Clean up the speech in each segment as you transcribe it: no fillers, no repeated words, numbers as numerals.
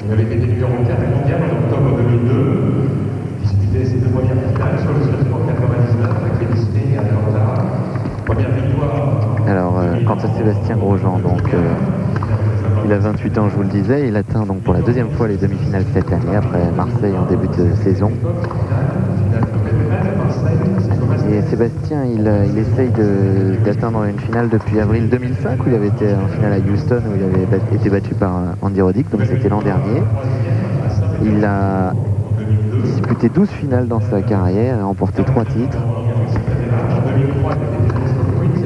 Il avait été numéro 4 mondial en octobre 2002. Disputé ses deux premières finales sur le circuit en 99 avec les Disney et Atlanta. Première victoire. Alors, quant à Sébastien Grosjean, donc, il a 28 ans, je vous le disais. Il atteint donc pour la deuxième fois les demi-finales cette année, après Marseille en début de saison. Et Sébastien, il essaye d'atteindre une finale depuis avril 2005, où il avait été en finale à Houston, où il avait été battu par Andy Roddick, donc c'était l'an dernier. Il a disputé 12 finales dans sa carrière et remporté 3 titres.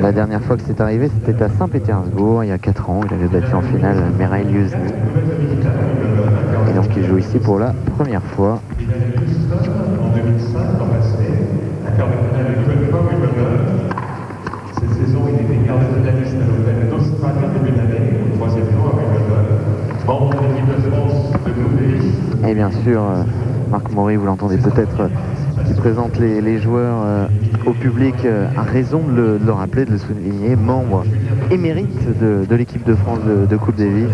La dernière fois que c'est arrivé, c'était à Saint-Pétersbourg, il y a 4 ans. Il avait battu en finale Merail Yuzny. Et donc il joue ici pour la première fois. Cette saison, il était quart de finaliste à l'hôtel d'Australie en début d'année, au troisième tour avec le membre de l'équipe de France de Coupe Davis. Et bien sûr, Marc Maury, vous l'entendez peut-être, qui présente les joueurs au public, a raison de le rappeler, de le souligner, membre émérite de l'équipe de France de Coupe Davis,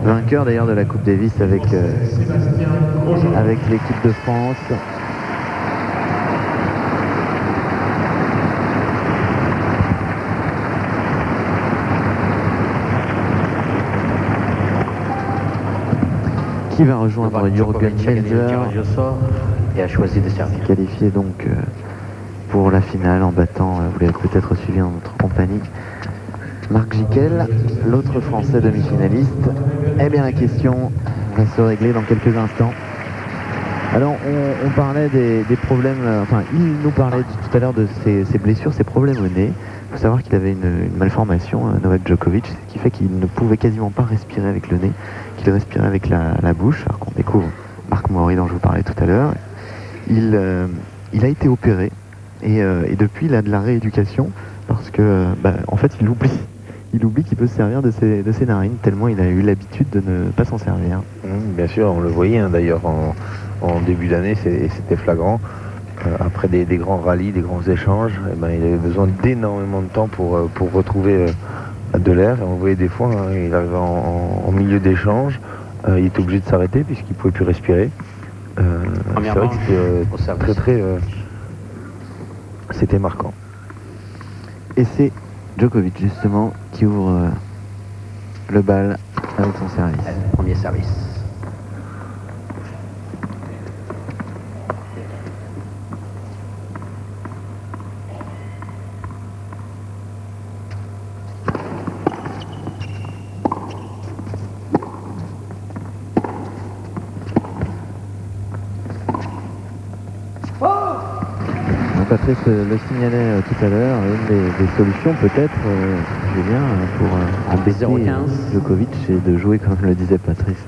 vainqueur d'ailleurs de la Coupe Davis avec l'équipe de France. Qui va rejoindre Jürgen Melzer et a choisi de servir. Qualifié donc pour la finale en battant, vous l'avez peut-être suivi en notre compagnie, Marc Jiquel, l'autre français demi-finaliste. Eh bien la question va se régler dans quelques instants. Alors on parlait des problèmes, enfin il nous parlait tout à l'heure de ses blessures, ses problèmes au nez. Il faut savoir qu'il avait une malformation, Novak Djokovic, ce qui fait qu'il ne pouvait quasiment pas respirer avec le nez, qu'il respirait avec la bouche, alors qu'on découvre Marc Maury dont je vous parlais tout à l'heure. Il a été opéré et depuis il a de la rééducation parce que en fait il oublie qu'il peut se servir de ses narines tellement il a eu l'habitude de ne pas s'en servir. Bien sûr, on le voyait d'ailleurs en début d'année, c'était flagrant. Après des grands rallyes, des grands échanges, il avait besoin d'énormément de temps pour retrouver de l'air. Et on voyait des fois, il arrivait en milieu d'échange, il était obligé de s'arrêter puisqu'il ne pouvait plus respirer. C'est vrai que c'était c'était marquant. Et c'est Djokovic justement qui ouvre le bal avec son service. Premier service. Patrice le signalait tout à l'heure, une des solutions peut-être, Julien, pour embêter Djokovic, c'est de jouer, comme le disait Patrice,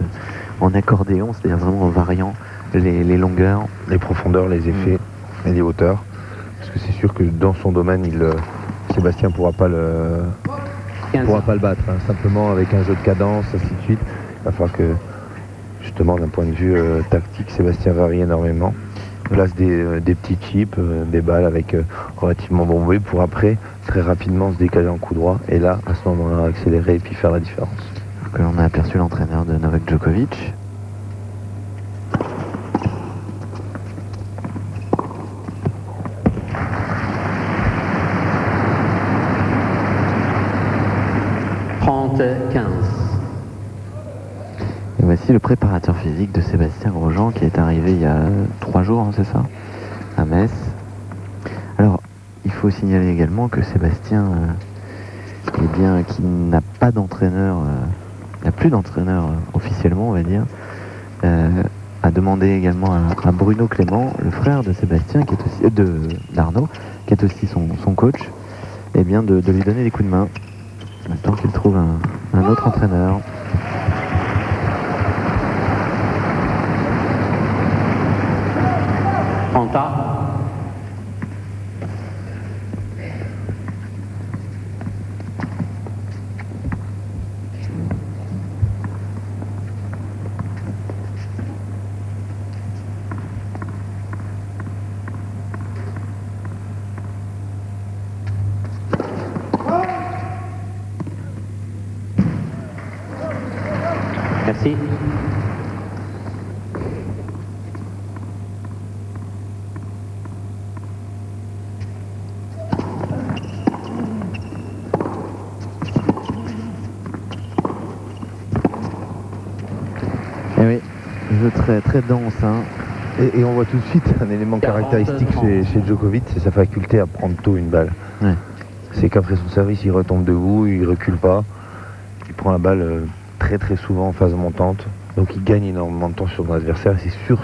en accordéon, c'est-à-dire vraiment en variant les longueurs, les profondeurs, les effets et les hauteurs. Parce que c'est sûr que dans son domaine, Sébastien ne pourra pas le battre. Simplement avec un jeu de cadence, ainsi de suite. Il va falloir que, justement, d'un point de vue tactique, Sébastien varie énormément. Place des petits chips, des balles avec relativement bombées pour après très rapidement se décaler en coup droit et là à ce moment-là accélérer et puis faire la différence. Alors que l'on a aperçu l'entraîneur de Novak Djokovic. Et voici le préparateur physique de Sébastien Grosjean qui est arrivé il y a 3 jours, c'est ça, à Metz. Alors, il faut signaler également que Sébastien, qui n'a pas d'entraîneur, n'a plus d'entraîneur officiellement, on va dire, a demandé également à Bruno Clément, le frère de Sébastien, qui est aussi d'Arnaud, qui est aussi son coach, de lui donner des coups de main, tant qu'il trouve un autre entraîneur. Merci. Et oui, jeu très, très dense. Hein. Et on voit tout de suite un élément caractéristique chez Djokovic, c'est sa faculté à prendre tôt une balle. Ouais. C'est qu'après son service, il retombe debout, il recule pas. Il prend la balle très très souvent en phase montante. Donc il gagne énormément de temps sur son adversaire. Et c'est sur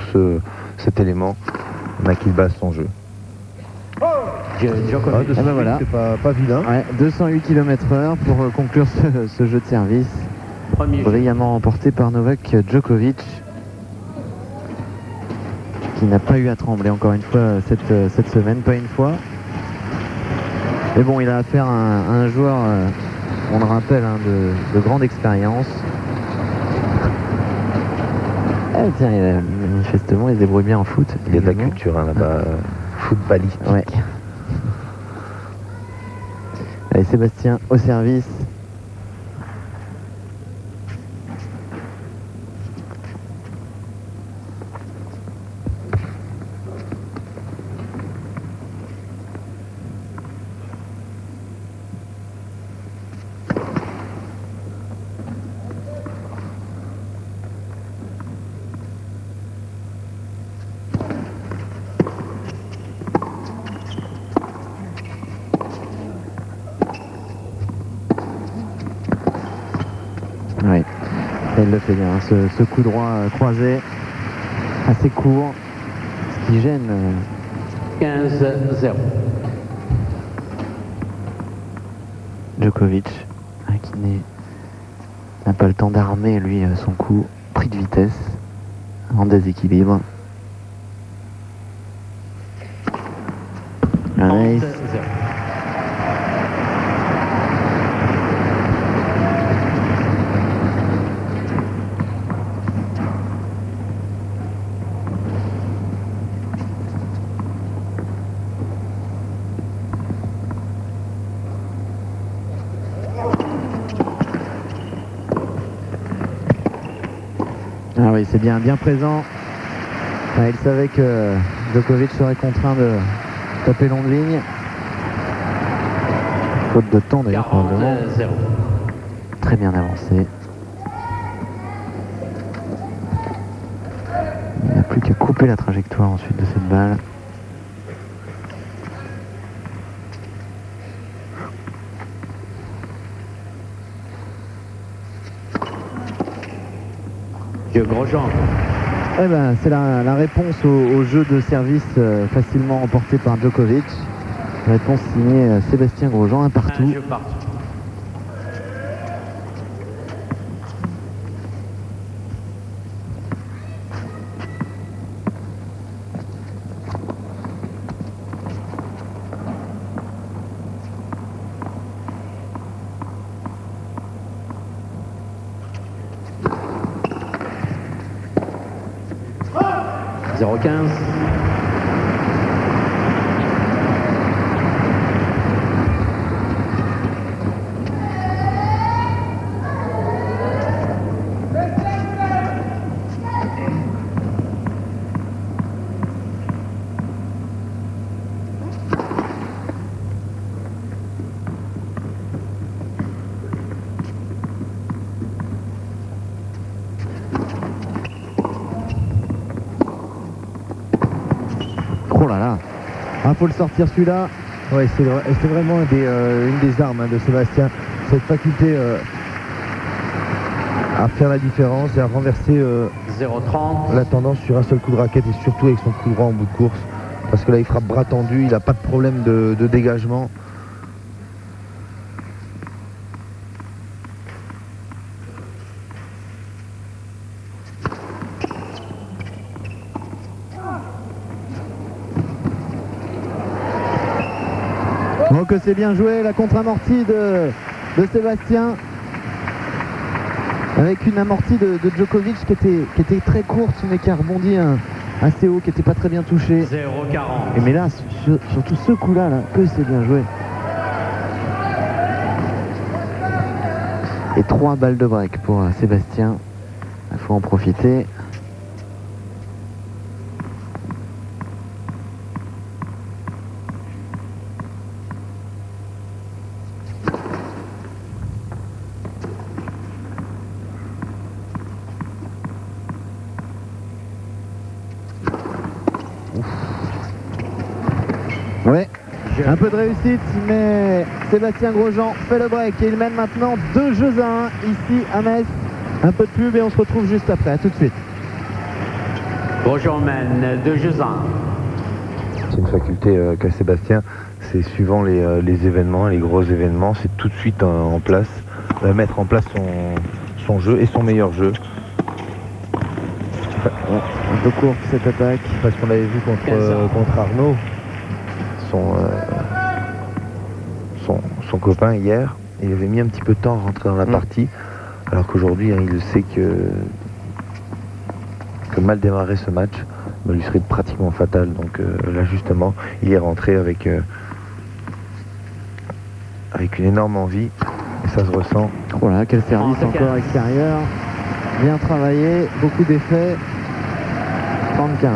cet élément qu'il base son jeu. Djokovic. Ah ben voilà. C'est pas vilain. Ouais, 208 km/h pour conclure ce jeu de service. Premier jeu. Brillamment remporté par Novak Djokovic, qui n'a pas eu à trembler encore une fois cette semaine, pas une fois. Mais bon, il a affaire à un joueur, on le rappelle, hein, de grande expérience. Eh, tiens, manifestement, il se débrouille bien en foot. Il y a de la culture hein, là-bas, footballistique. Ouais. Allez, Sébastien au service. Oui, elle le fait bien, hein, ce coup droit croisé, assez court, ce qui gêne. 15-0. Djokovic, hein, qui n'a pas le temps d'armer, lui, son coup pris de vitesse, en déséquilibre. Un ace. 30-0. Ah oui, c'est bien présent. Ah, il savait que Djokovic serait contraint de taper longue ligne. Faute de temps d'ailleurs, probablement. 40-0. Très bien avancé. Il n'a plus qu'à couper la trajectoire ensuite de cette balle. Grosjean. Eh ben, c'est la réponse au jeu de service facilement remporté par Djokovic. Réponse signée Sébastien Grosjean, un partout. Un jeu partout. « 0-15. Oh là là. Ah, faut le sortir celui-là. Ouais, c'est vraiment une des armes hein, de Sébastien. Cette faculté à faire la différence et à renverser 0-30. la tendance sur un seul coup de raquette et surtout avec son coup droit en bout de course. Parce que là, il frappe bras tendu, il n'a pas de problème de dégagement. Oh, que c'est bien joué, la contre-amortie de Sébastien. Avec une amortie de Djokovic qui était très courte, mais qui a rebondi assez haut, qui n'était pas très bien touché. 0-40. Mais là, surtout ce coup-là, là, que c'est bien joué. Et 3 balles de break pour Sébastien. Il faut en profiter. Ouais, un peu de réussite, mais Sébastien Grosjean fait le break et il mène maintenant 2 jeux à 1 ici à Metz. Un peu de pub et on se retrouve juste après, à tout de suite. Grosjean mène 2 jeux à 1. C'est une faculté qu'a Sébastien, c'est suivant les événements, les gros événements, c'est tout de suite en place, mettre en place son jeu et son meilleur jeu. Un peu court cette attaque. Parce qu'on l'avait vu contre Arnaud, son copain hier, il avait mis un petit peu de temps à rentrer dans la partie, alors qu'aujourd'hui il sait que mal démarrer ce match lui serait pratiquement fatal. Donc là justement il est rentré avec une énorme envie et ça se ressent. Voilà, quel service encore extérieur. Bien travaillé, beaucoup d'effets. 35.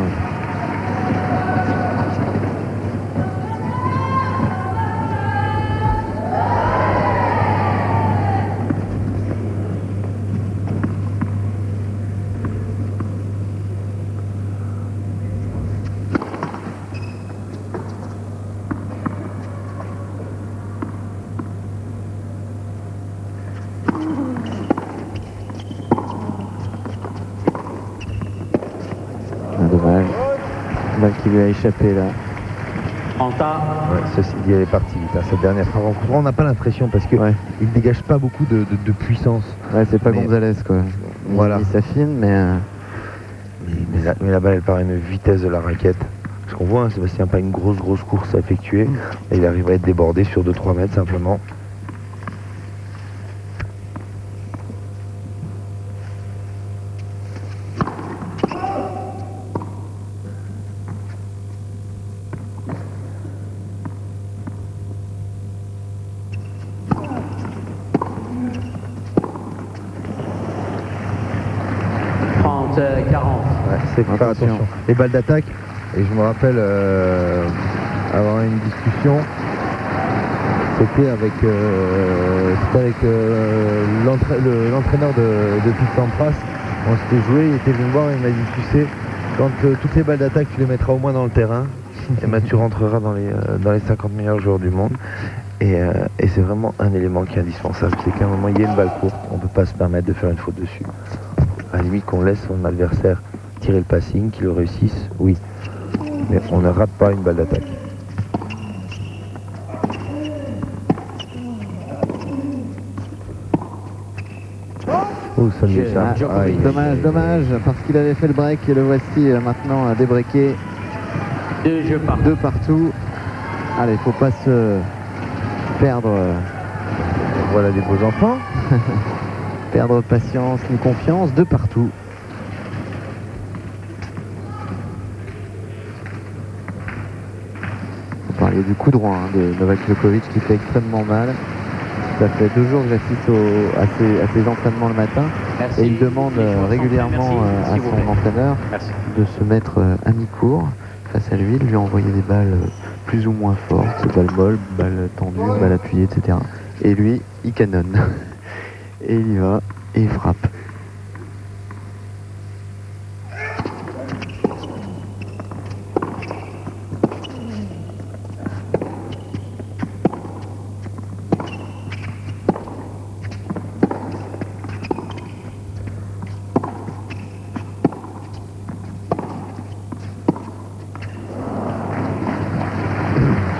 Dommage. Balle qui lui a échappé là. Anta. Ouais, ceci dit, elle est partie vite. Cette dernière rencontre, on n'a pas l'impression parce que il dégage pas beaucoup de puissance. Ouais, c'est pas Gonzalez quoi. Voilà. Il s'affine, mais la balle, elle part à une vitesse de la raquette. Parce qu'on voit, Sébastien pas une grosse course à effectuer. Et il arrive à être débordé sur 2-3 mètres simplement. C'est faut faire attention. Les balles d'attaque, et je me rappelle avoir une discussion, c'était avec l'entraîneur de Pete Sampras. On s'était joué, il était venu me voir et il m'a dit, tu sais, quand toutes les balles d'attaque tu les mettras au moins dans le terrain, et ben, tu rentreras dans les 50 meilleurs joueurs du monde. Et c'est vraiment un élément qui est indispensable, c'est qu'à un moment il y a une balle courte, on ne peut pas se permettre de faire une faute dessus. À la limite qu'on laisse son adversaire tirer le passing, qu'il le réussisse, oui. Mais on ne rate pas une balle d'attaque. Oh, ça lui échappe. Dommage, parce qu'il avait fait le break et le voici maintenant débreaké. 2 partout. Allez, faut pas se perdre. Voilà des beaux enfants. Perdre patience ni confiance, 2 partout. Vous parliez du coup droit de Novak Djokovic qui fait extrêmement mal. Ça fait 2 jours que j'assiste à ses entraînements le matin. Merci. Et il demande régulièrement à son entraîneur de se mettre à mi-court face à lui, de lui envoyer des balles plus ou moins fortes, balles molles, balles tendues, balles appuyées, etc. Et lui, il canonne. Et il y va et il frappe.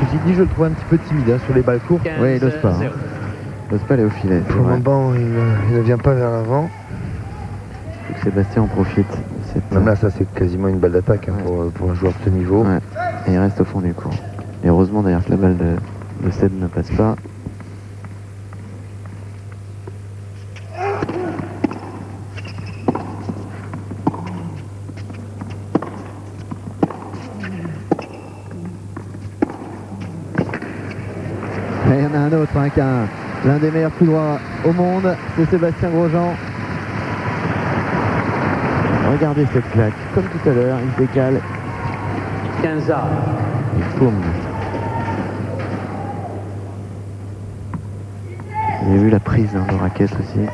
Ceci dit, je le trouve un petit peu timide sur les balles courtes. Oui, il n'ose pas. Il n'ose pas aller au filet. Pour le moment, il ne vient pas vers l'avant. Faut que Sébastien en profite. Même là, ça c'est quasiment une balle d'attaque pour un joueur de ce niveau. Ouais. Et il reste au fond du court. Et heureusement d'ailleurs que la balle de Seb ne passe pas. Et il y en a un autre qui a l'un des meilleurs coups droits au monde, c'est Sébastien Grosjean. Regardez cette claque, comme tout à l'heure, il décale. 15 ans. Et boum. Il y a eu la prise de raquette aussi.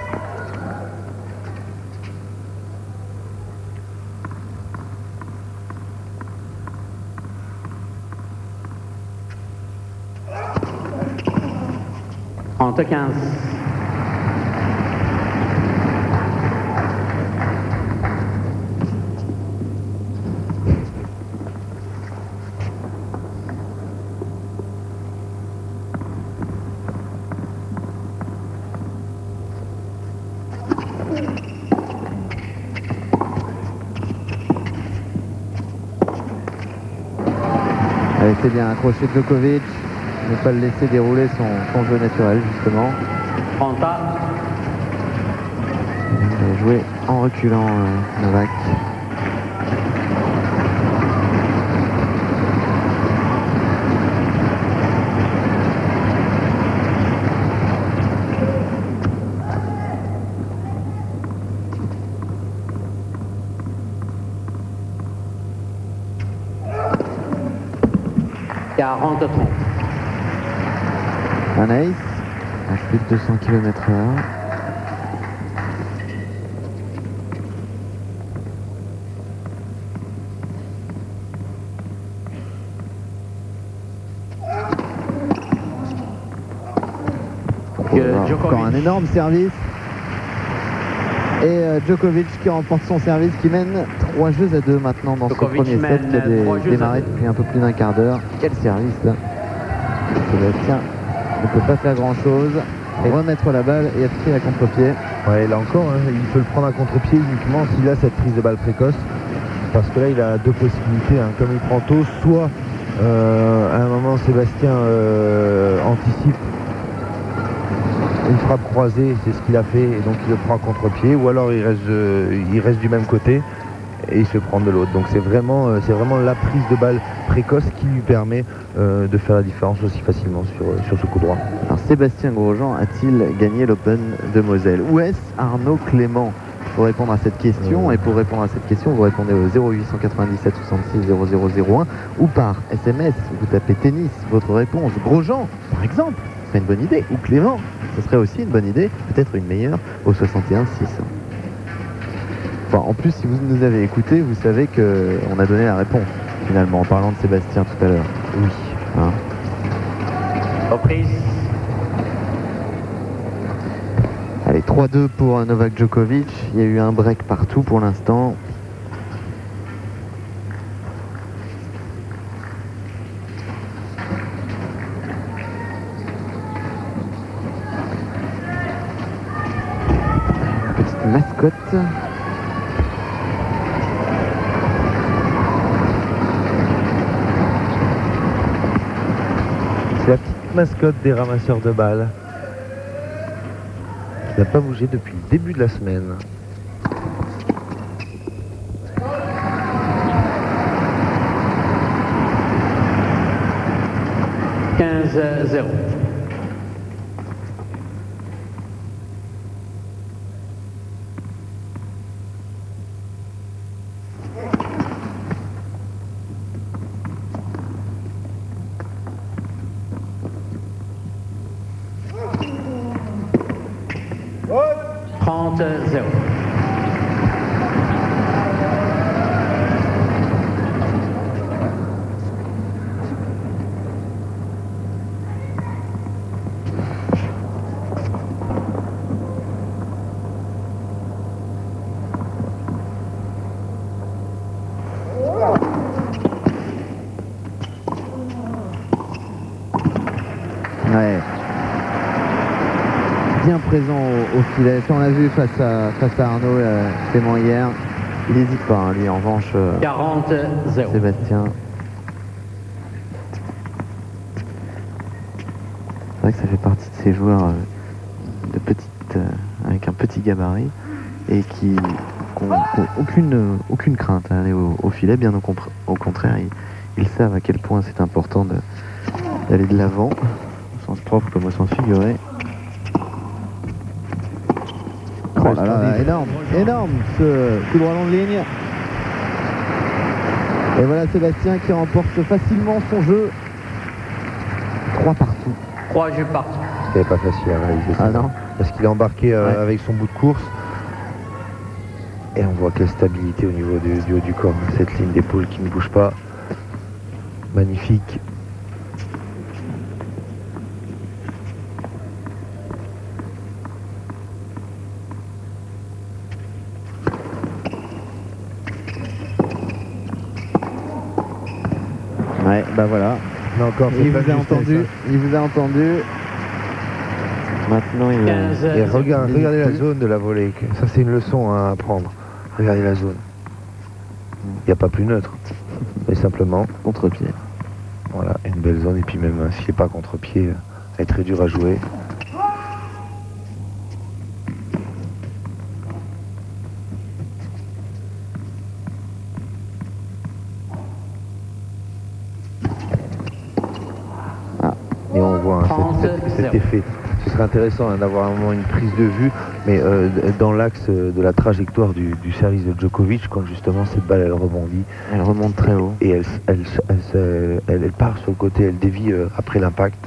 30-15. Allez, c'est bien accroché Djokovic. Ne pas le laisser dérouler son jeu naturel, justement. 30. Il a joué en reculant Novak. Un ace à plus de 200 km/h. Encore un énorme service. Et Djokovic qui remporte son service, qui mène 3 jeux à 2 maintenant dans Djokovic ce premier set qui a démarré depuis un peu plus d'1 quart d'heure. Quel service là. Sébastien ne peut pas faire grand chose. Remettre la balle et être pris à contre-pied. Ouais, là encore, hein, il peut le prendre à contre-pied uniquement s'il a cette prise de balle précoce. Parce que là, il a 2 possibilités. Hein. Comme il prend tôt, soit à un moment, Sébastien anticipe une frappe croisée, c'est ce qu'il a fait, et donc il le prend à contre-pied, ou alors il reste du même côté et il se prend de l'autre. Donc c'est vraiment la prise de balle précoce qui lui permet de faire la différence aussi facilement sur ce coup droit. Alors Sébastien Grosjean a-t-il gagné l'Open de Moselle? Ou est-ce Arnaud Clément? Pour répondre à cette question, et pour répondre à cette question, vous répondez au 0897 66 0001 ou par SMS, vous tapez tennis, votre réponse. Grosjean, par exemple, ce serait une bonne idée. Ou Clément, ce serait aussi une bonne idée, peut-être une meilleure, au 61 600. Enfin, en plus, si vous nous avez écouté, vous savez qu'on a donné la réponse, finalement, en parlant de Sébastien tout à l'heure. Oui. Hein? Reprise. Allez, 3-2 pour Novak Djokovic. Il y a eu un break partout pour l'instant. Petite mascotte. C'est la petite mascotte des ramasseurs de balles. Il n'a pas bougé depuis le début de la semaine. « 15-0. Ouais. Bien présent au filet. Ça, on l'a vu face à Arnaud Clément hier. Il n'hésite pas, hein, lui, en revanche. 40-0. Sébastien. C'est vrai que ça fait partie de ces joueurs avec un petit gabarit et qui n'ont aucune crainte à aller au filet. Bien au contraire, ils savent à quel point c'est important d'aller de l'avant, au sens propre comme au sens figuré. Oh là là, énorme ce coup droit longue ligne. Et voilà Sébastien qui remporte facilement son jeu. 3 partout. 3 jeux partout. C'était pas facile à réaliser ça. Ah non. Parce qu'il est embarqué avec son bout de course. Et on voit quelle stabilité au niveau du haut du corps. Cette ligne d'épaule qui ne bouge pas. Magnifique. Ouais, bah voilà. Là encore, c'est Il pas vous a juste, entendu. ça. Il vous a entendu. Maintenant, il va... 15 Et regardez la plus. zone de la volée. Ça, c'est une leçon à apprendre. Regardez la zone. Il n'y a pas plus neutre. Mais simplement, Contre-pied. voilà, une belle zone. Et puis même s'il n'est pas contre-pied, elle est très dur à jouer. Et on voit cet effet. Ce serait intéressant d'avoir un moment une prise de vue, mais dans l'axe de la trajectoire du service de Djokovic, quand justement cette balle elle rebondit. Elle remonte très haut. Et elle part sur le côté, elle dévie après l'impact.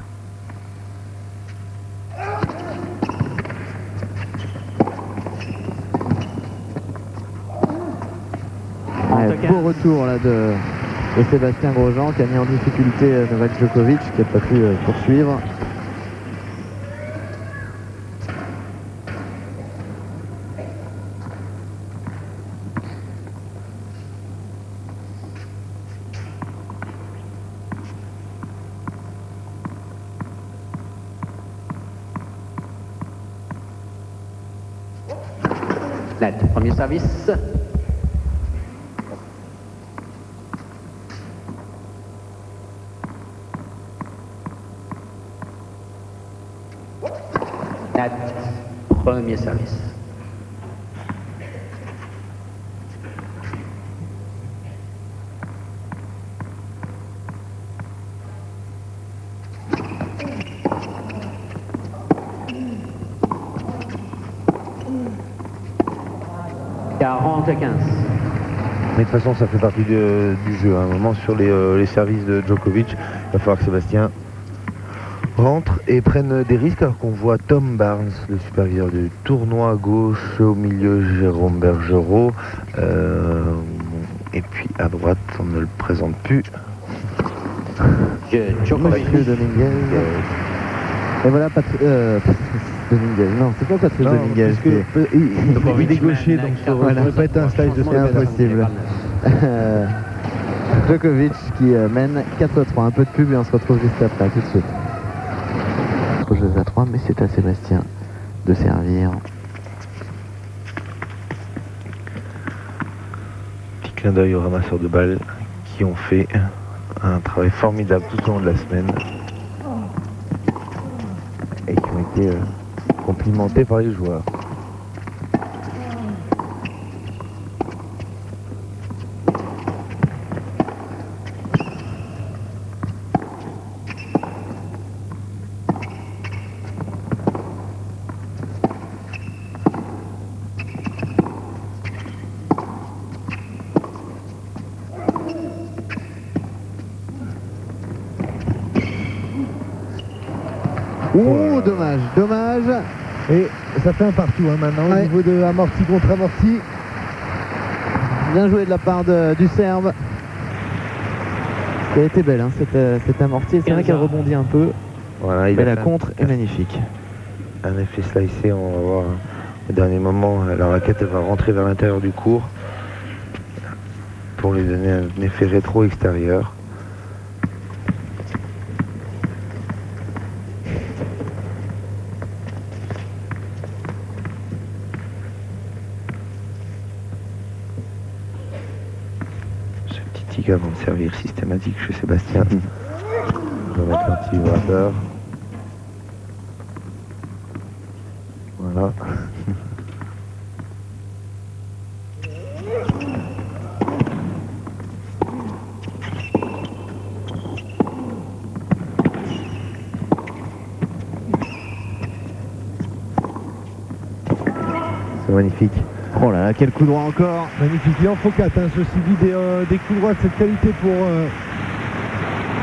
Ouais, beau retour là de Sébastien Grosjean qui a mis en difficulté Novak Djokovic qui n'a pas pu poursuivre. Net. Premier service. Net. Premier service. Mais de toute façon, ça fait partie du jeu. À un moment, sur les services de Djokovic, il va falloir que Sébastien rentre et prenne des risques. Alors qu'on voit Tom Barnes, le superviseur du tournoi à gauche, au milieu Jérôme Bergerot. Et puis à droite, on ne le présente plus. Djokovic. Monsieur Dominguez. Et voilà Dominguez. Non, c'est pas Patrick Dominguez. Il est gaucher, donc ça ne pourrait pas être un slice de C'est impossible. Djokovic qui mène 4-3. Un peu de pub et on se retrouve juste après, tout de suite. Autre jeu à 3, mais c'est à Sébastien de servir. Petit clin d'œil aux ramasseurs de balles qui ont fait un travail formidable tout au long de la semaine et qui ont été complimentés par les joueurs. Oh, dommage. Et ça fait un partout maintenant Ouais. au niveau de amorti contre amorti. Bien joué de la part du Serbe. Elle a été belle, hein, cette amortie. C'est vrai qu'elle rebondit un peu. Voilà, Mais la fait contre est magnifique. un effet slicé, on va voir au dernier moment. La raquette elle va rentrer vers l'intérieur du court pour lui donner un effet rétro extérieur. Avant de servir systématique chez Sébastien. On va mettre l'anti-vibrateur. Voilà. C'est magnifique. Oh là là, quel coup droit encore. Magnifique, il en faut 4, hein, ceci dit des coups droits de cette qualité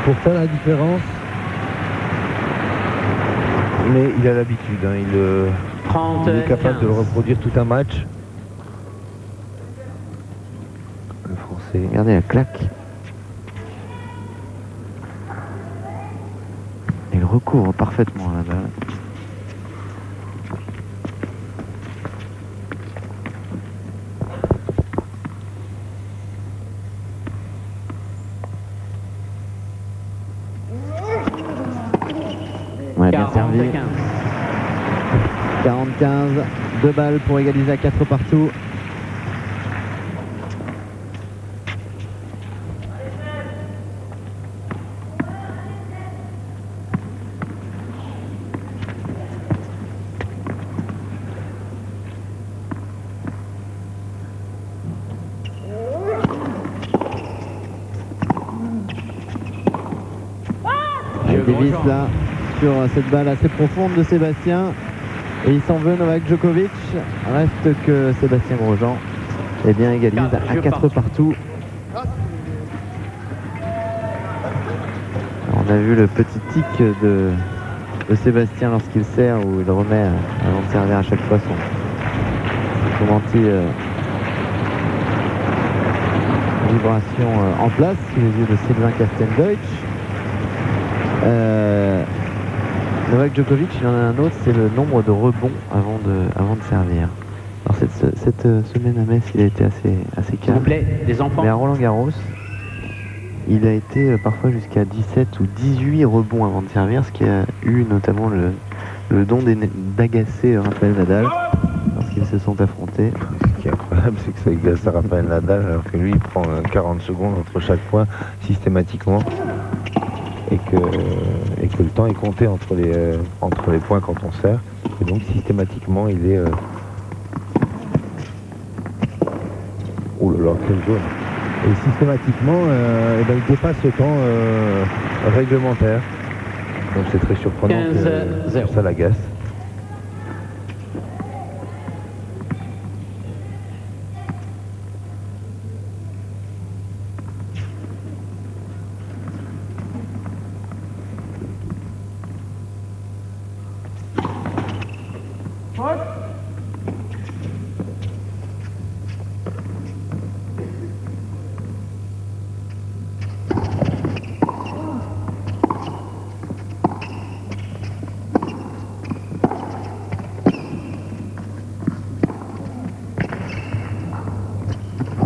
pour faire la différence. Mais il a l'habitude, hein, il est capable de le reproduire tout un match. Le français. Regardez la claque. Il recouvre parfaitement la balle. servi. 40-15. 40-15, 2 balles pour égaliser à 4 partout. Davis là sur cette balle assez profonde de Sébastien et il s'en veut. Novak Djokovic. Reste que Sébastien Grosjean égalise à 4 partout. On a vu le petit tic de Sébastien lorsqu'il sert, où il remet avant de servir à chaque fois son anti-vibration en place sous les yeux de Sylvain Kastendeutsch. Novak Djokovic, il en a un autre, c'est le nombre de rebonds avant de servir. Alors cette semaine à Metz, il a été assez S'il vous calme. plaît, les enfants. Mais à Roland-Garros, il a été parfois jusqu'à 17 ou 18 rebonds avant de servir, ce qui a eu notamment le don d'agacer Rafael Nadal lorsqu'ils se sont affrontés. Ce qui est incroyable, c'est que ça agace Rafael Nadal, alors que lui, il prend 40 secondes entre chaque point, systématiquement. Et que le temps est compté entre les points quand on sert. Et donc, systématiquement, il est... Oh là là, quel jaune. Et systématiquement, il dépasse le temps Réglementaire. Donc c'est très surprenant 15-0. que ça l'agace.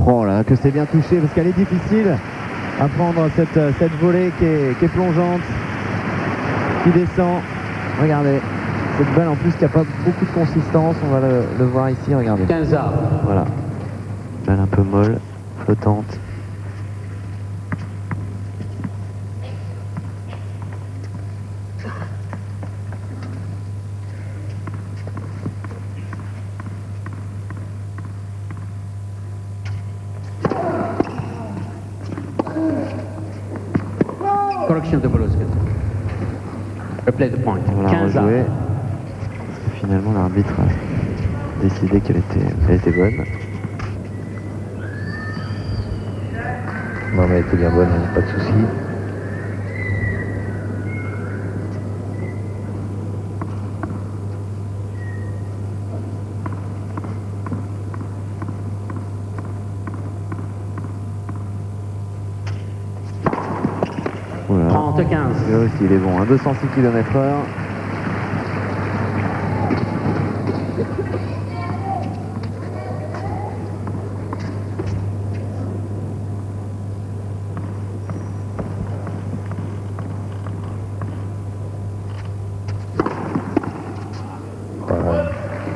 Oh là, que c'est bien touché parce qu'elle est difficile à prendre cette volée qui est plongeante, qui descend. Regardez, cette balle en plus qui n'a pas beaucoup de consistance, on va le voir ici, regardez. 15 arbres. Voilà, balle un peu molle, flottante. Correction de Poloska. Replay the point. On va la 15 rejouer. arbres. Finalement, l'arbitre a décidé qu'elle était bonne. Non mais elle était bien bonne, pas de souci. Voilà. 30-15. Lui aussi, il est bon, hein, 206 km/h.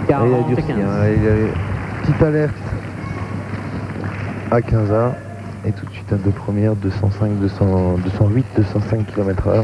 Il a durci, 40-15. hein. Il a une petite alerte à 15A et tout de suite un 2 premières, 205, 208, 205 km/h.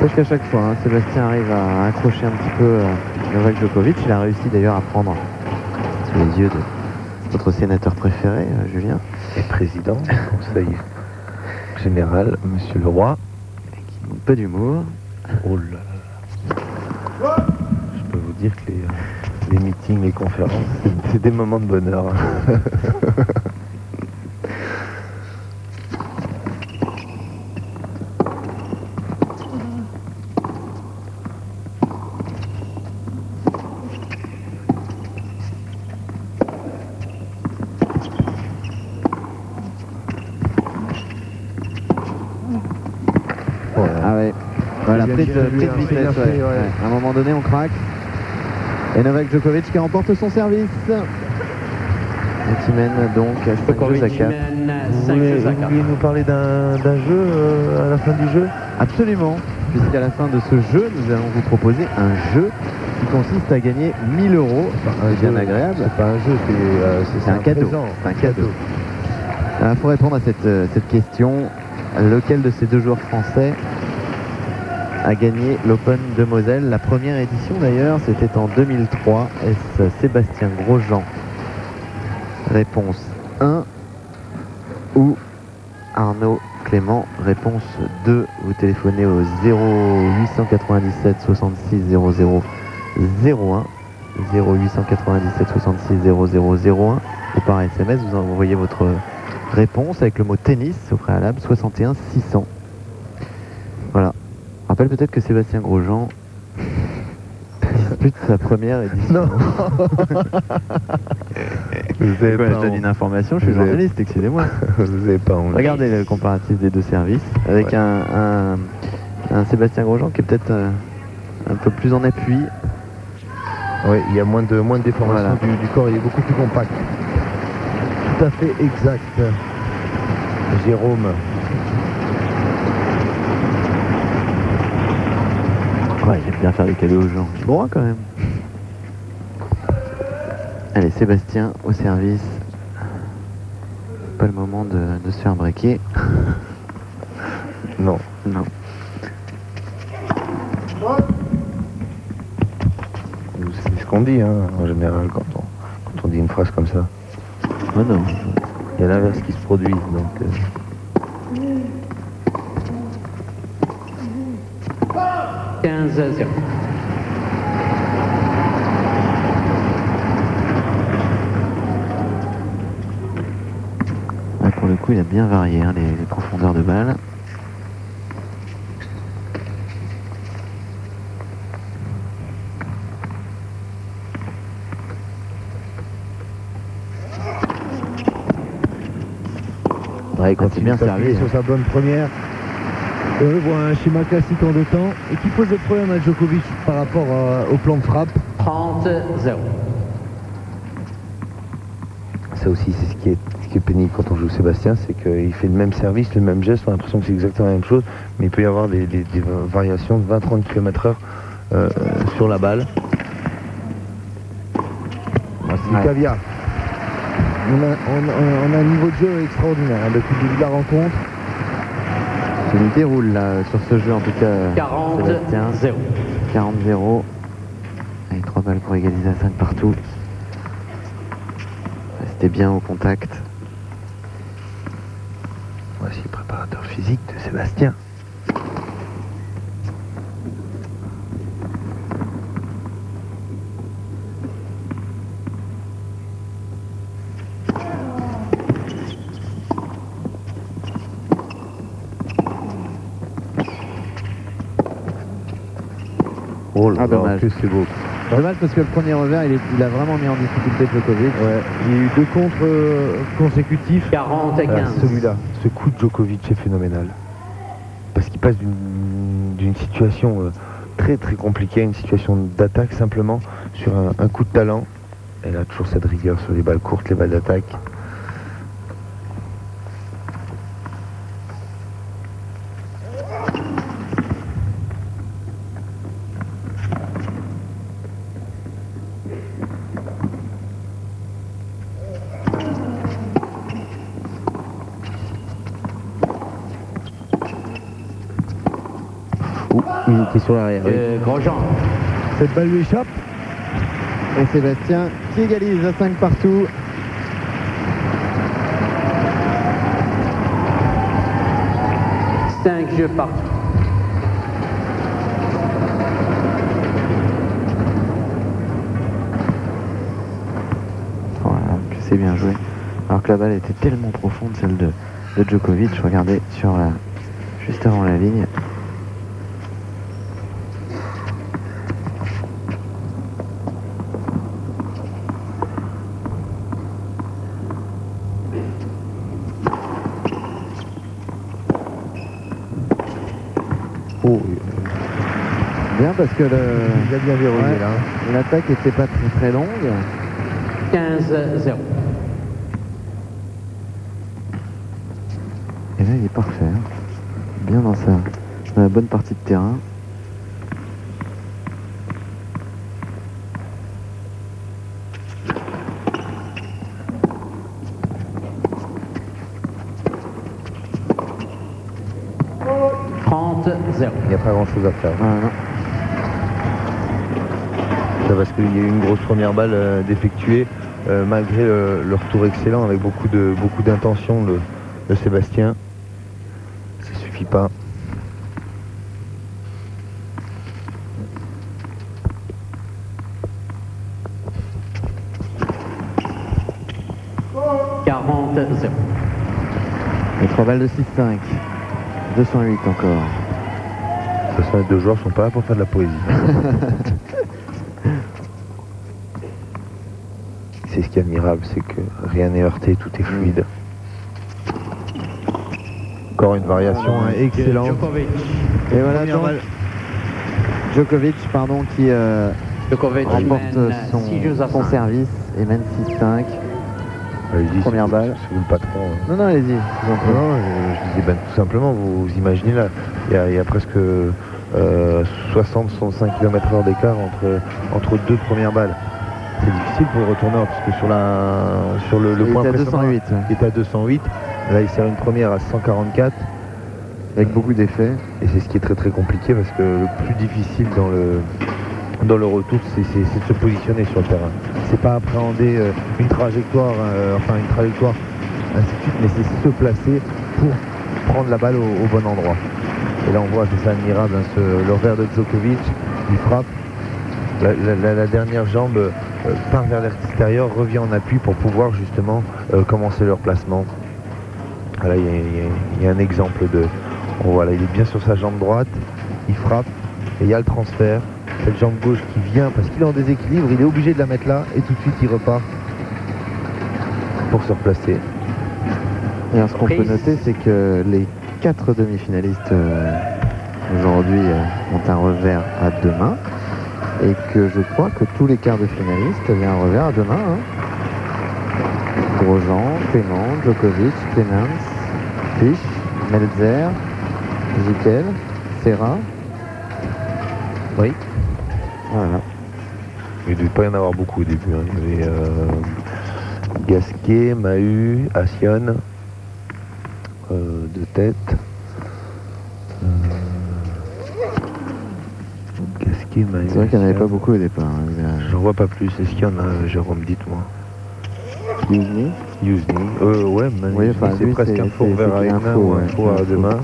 N'empêche qu'à chaque fois, hein, Sébastien arrive à accrocher un petit peu Novak Djokovic. Il a réussi d'ailleurs à prendre sous les yeux de votre sénateur préféré, Julien. Et président du conseil général, monsieur le roi. Qui manque pas d'humour. Oh là là. Je peux vous dire que les meetings, les conférences, c'est des moments de bonheur. Voilà, il a prise de bien fait, vitesse. bien fait, Ouais. ouais. Ouais. À un moment donné, on craque. Et Novak Djokovic qui remporte son service. Et qui mène donc à 5 Djokovic jeux à qui 4. mène Vous 5 jeux à vous 4. voulez nous parler d'un jeu à la fin du jeu? Absolument, puisqu'à la fin de ce jeu, nous allons vous proposer un jeu qui consiste à gagner 1000 euros. C'est bien agréable. C'est pas un jeu, c'est un cadeau. présent. C'est un cadeau. Il faut répondre à cette question. Lequel de ces deux joueurs français a gagné l'Open de Moselle? La première édition d'ailleurs, c'était en 2003. Est-ce Sébastien Grosjean? Réponse 1 ou Arnaud Clément? Réponse 2. Vous téléphonez au 0897 66 00 01. 0897 66 00 01 ou par SMS vous envoyez votre réponse avec le mot tennis au préalable 61 600. Voilà. Je rappelle peut-être que Sébastien Grosjean dispute sa première édition. Non. Vous avez Pourquoi pas je donne honte. une information, je suis Vous avez- journaliste, excusez-moi. Vous avez pas honte. Regardez le comparatif des deux services avec Ouais. un Sébastien Grosjean qui est peut-être un peu plus en appui. Oui, il y a moins de déformation Voilà. du corps, il est beaucoup plus compact. Tout à fait exact. Jérôme. Ouais, il aime bien faire des cadeaux aux gens. Droit quand même. Allez, Sébastien au service. Pas le moment de se faire breaker. Non. Non. C'est ce qu'on dit, hein, en général, quand on dit une phrase comme ça. Oh non. Il y a l'inverse qui se produit. Donc, 15-0. Ouais, pour le coup, il a bien varié hein, les profondeurs de balle. ouais, il c'est continue bien de s'appuyer servi, sur sa bonne première. Et on voit un schéma classique en deux temps et qui pose le problème à Djokovic par rapport au plan de frappe. 30-0. Ça aussi, c'est ce qui est pénible quand on joue Sébastien, c'est qu'il fait le même service, le même geste, on a l'impression que c'est exactement la même chose, mais il peut y avoir des variations de 20-30 km/h sur la balle. C'est du Ouais. caviar. On a un niveau de jeu extraordinaire hein, depuis le début de la rencontre. Il nous déroule là sur ce jeu en tout cas. Sébastien. 40-0. 40-0. Allez, 3 balles pour égaliser à 5 partout. Restez bien au contact. Voici le préparateur physique de Sébastien. Oh là Ah, là, dommage. que c'est beau. Dommage parce que le premier revers, il a vraiment mis en difficulté Djokovic. Ouais, il y a eu deux contres consécutifs. 40-15. Celui-là, ce coup de Djokovic est phénoménal. Parce qu'il passe d'une situation très très compliquée à une situation d'attaque simplement sur un coup de talent. Elle a toujours cette rigueur sur les balles courtes, les balles d'attaque. Il était sur l'arrière. Oui. Grosjean. Cette balle lui échappe. Et Sébastien qui égalise à 5 partout. Cinq jeux partout. Voilà, que c'est bien joué. Alors que la balle était tellement profonde, celle de Djokovic. Regardez juste avant la ligne. Oh, bien parce que Il a bien verrouillé ouais, là. l'attaque était pas très très longue. 15-0. Et là, il est parfait. Hein. Bien dans la bonne partie de terrain. Il n'y a pas grand chose à faire. Voilà. C'est parce qu'il y a eu une grosse première balle d'effectuer, malgré le retour excellent avec beaucoup d'intention de Sébastien. Ça suffit pas. Et 3 balles de 6-5. 208 encore. De toute façon, les deux joueurs sont pas là pour faire de la poésie. C'est ce qui est admirable, c'est que rien n'est heurté, tout est fluide. Encore une variation excellente. Djokovic. Et voilà donc Djokovic, qui Djokovic remporte mène 6 jeux à son 5. service et mène 6-5. Allez-y, Première balle. C'est vous le patron. Non, non, allez-y. je vous en prie. Non, je disais tout simplement, vous imaginez là, il y a presque 60-65 km/h d'écart entre deux premières balles. C'est difficile pour le retourneur, puisque sur le Il point est à précédent, 208. il est à 208. Là, il sert une première à 144. Avec beaucoup d'effets. Et c'est ce qui est très très compliqué, parce que le plus difficile dans le retour, c'est de se positionner sur le terrain. C'est pas appréhender une trajectoire, ainsi de suite, mais c'est se placer pour prendre la balle au bon endroit. Et là on voit, c'est ça admirable, hein, le revers de Djokovic, il frappe, la dernière jambe part vers l'extérieur, revient en appui pour pouvoir justement commencer leur placement. Là il y a un exemple de... Voilà, il est bien sur sa jambe droite, il frappe, et il y a le transfert. Cette jambe gauche qui vient parce qu'il est en déséquilibre, il est obligé de la mettre là et tout de suite il repart pour se replacer. Et alors, ce qu'on peut noter, c'est que les 4 demi-finalistes aujourd'hui ont un revers à 2 mains et que je crois que tous les quarts de finalistes avaient un revers à 2 mains. Hein. Grosjean, Clément, Djokovic, Clemens, Fisch, Melzer, Jikel, Serra. Oui. Voilà. Il ne devait pas y en avoir beaucoup au début. Hein. Il y avait Gasquet, Mahut, Assion, de tête. Gasquet, Mahut. C'est vrai qu'il n'y en avait pas beaucoup au départ. Hein. J'en vois pas plus. Est-ce qu'il y en a, Jérôme, dites-moi. Youzny. Ouais, Oui, enfin, c'est lui, presque un faux revers à une main ou un faux à deux mains.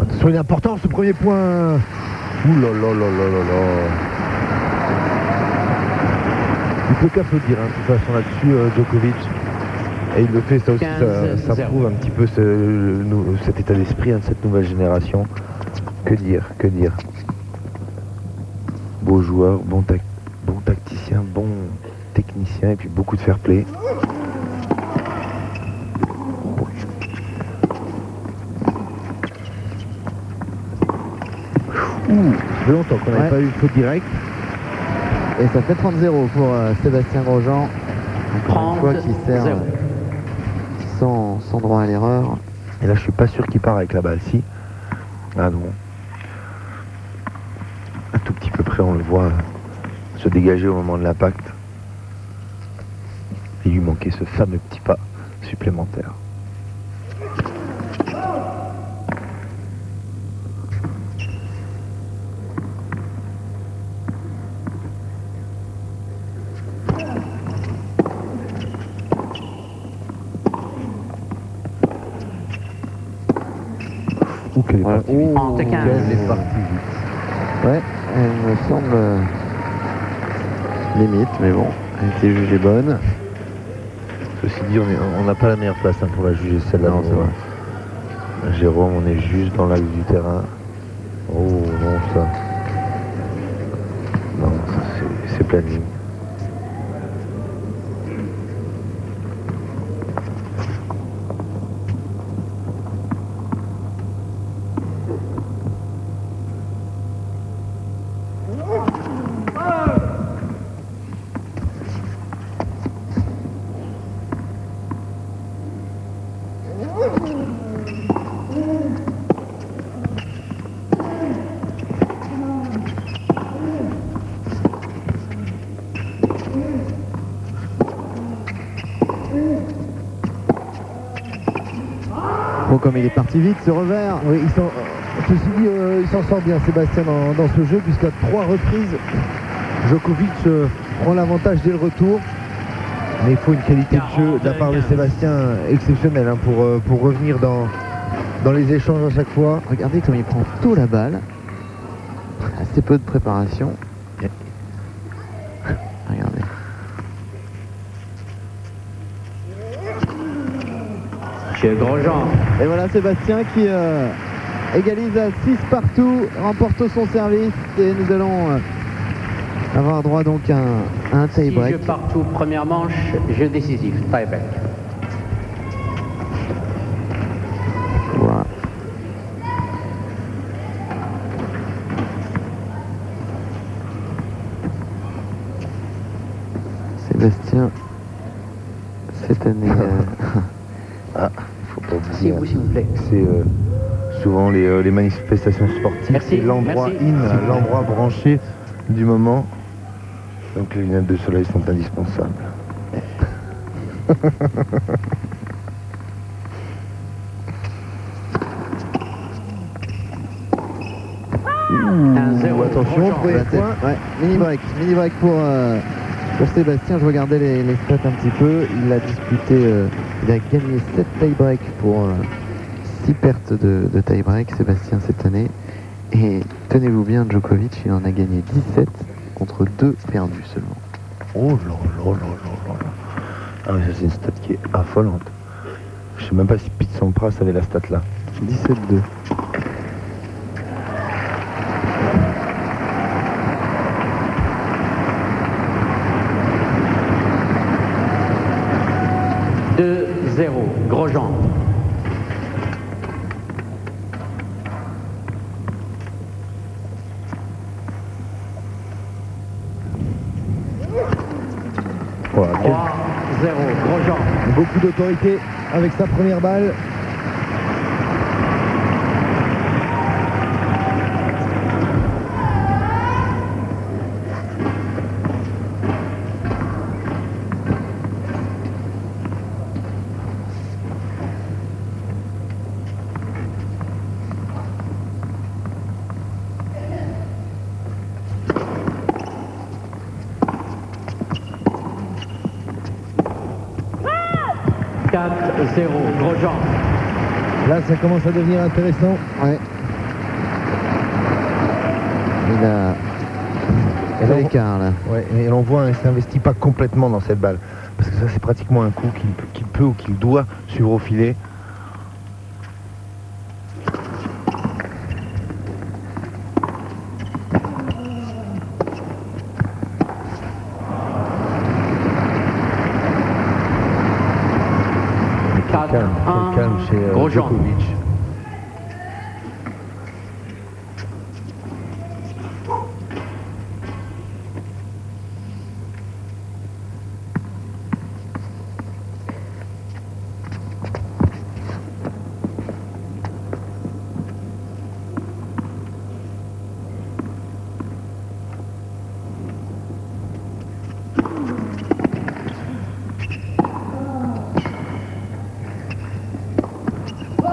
Attention, il est important ce premier point. Ouh là là là là là là. Il peut qu'applaudir, hein, de toute façon là-dessus, Djokovic. Et il le fait, ça aussi, ça prouve un petit peu cet état d'esprit, hein, de cette nouvelle génération. Que dire. Beau joueur, bon tacticien, bon technicien et puis beaucoup de fair play. Ça fait longtemps qu'on n'avait pas eu le faute direct. Et ça fait 30-0 pour Sébastien Grosjean. Encore une fois qui sert sans droit à l'erreur. Et là je suis pas sûr qu'il part avec la balle. Si. Ah non. Un tout petit peu près on le voit se dégager au moment de l'impact. Il lui manquait ce fameux petit pas supplémentaire. Qu'elle est partie vite. Qu'elle est partie vite. Ouais, elle me semble limite, mais bon, elle était jugée bonne. Ceci dit, on n'a pas la meilleure place, hein, pour la juger celle-là. Non, c'est vrai. Jérôme, on est juste dans l'axe du terrain. Oh non, ça. Non, ça c'est planning. Oh, comme il est parti vite ce revers. Oui, ceci dit, il s'en sort bien Sébastien dans ce jeu, puisqu'à 3 reprises, Djokovic prend l'avantage dès le retour. Mais il faut une qualité de jeu de la part de Sébastien exceptionnelle hein, pour revenir dans les échanges à chaque fois. Regardez comme il prend tôt la balle. Assez peu de préparation. Regardez. Monsieur Grosjean. Et voilà Sébastien qui égalise à 6 partout, remporte son service et nous allons avoir droit donc à un tie-break. 6 jeux partout, première manche, jeu décisif, tie-break. Voilà. Sébastien, cette année... Ah, faut pas S'il oublier. vous plaît. C'est souvent les manifestations sportives. Merci, C'est l'endroit merci. l'endroit branché du moment. Donc les lunettes de soleil sont indispensables. Un 0. Attention, premier point. Ouais, mini break pour Sébastien. Je regardais les stats un petit peu. Il a disputé, il a gagné 7 tie-break pour 6 pertes de tie-break, Sébastien, cette année. Et tenez-vous bien, Djokovic, il en a gagné 17 contre 2 perdus seulement. Oh là là là là là. Ah mais ça c'est une stat qui est affolante. Je sais même pas si Pete Sampras avait la stat là. 17-2. Grosjean. Voilà, 3-0, Grosjean. Beaucoup d'autorité avec sa première balle. Grosjean. Là, ça commence à devenir intéressant. Ouais. Il a fait l'écart là. Ouais, et on voit, il ne s'investit pas complètement dans cette balle. Parce que ça, c'est pratiquement un coup qu'il peut ou qu'il doit suivre au filet. Quel calme chez Grosjean. Djokovic.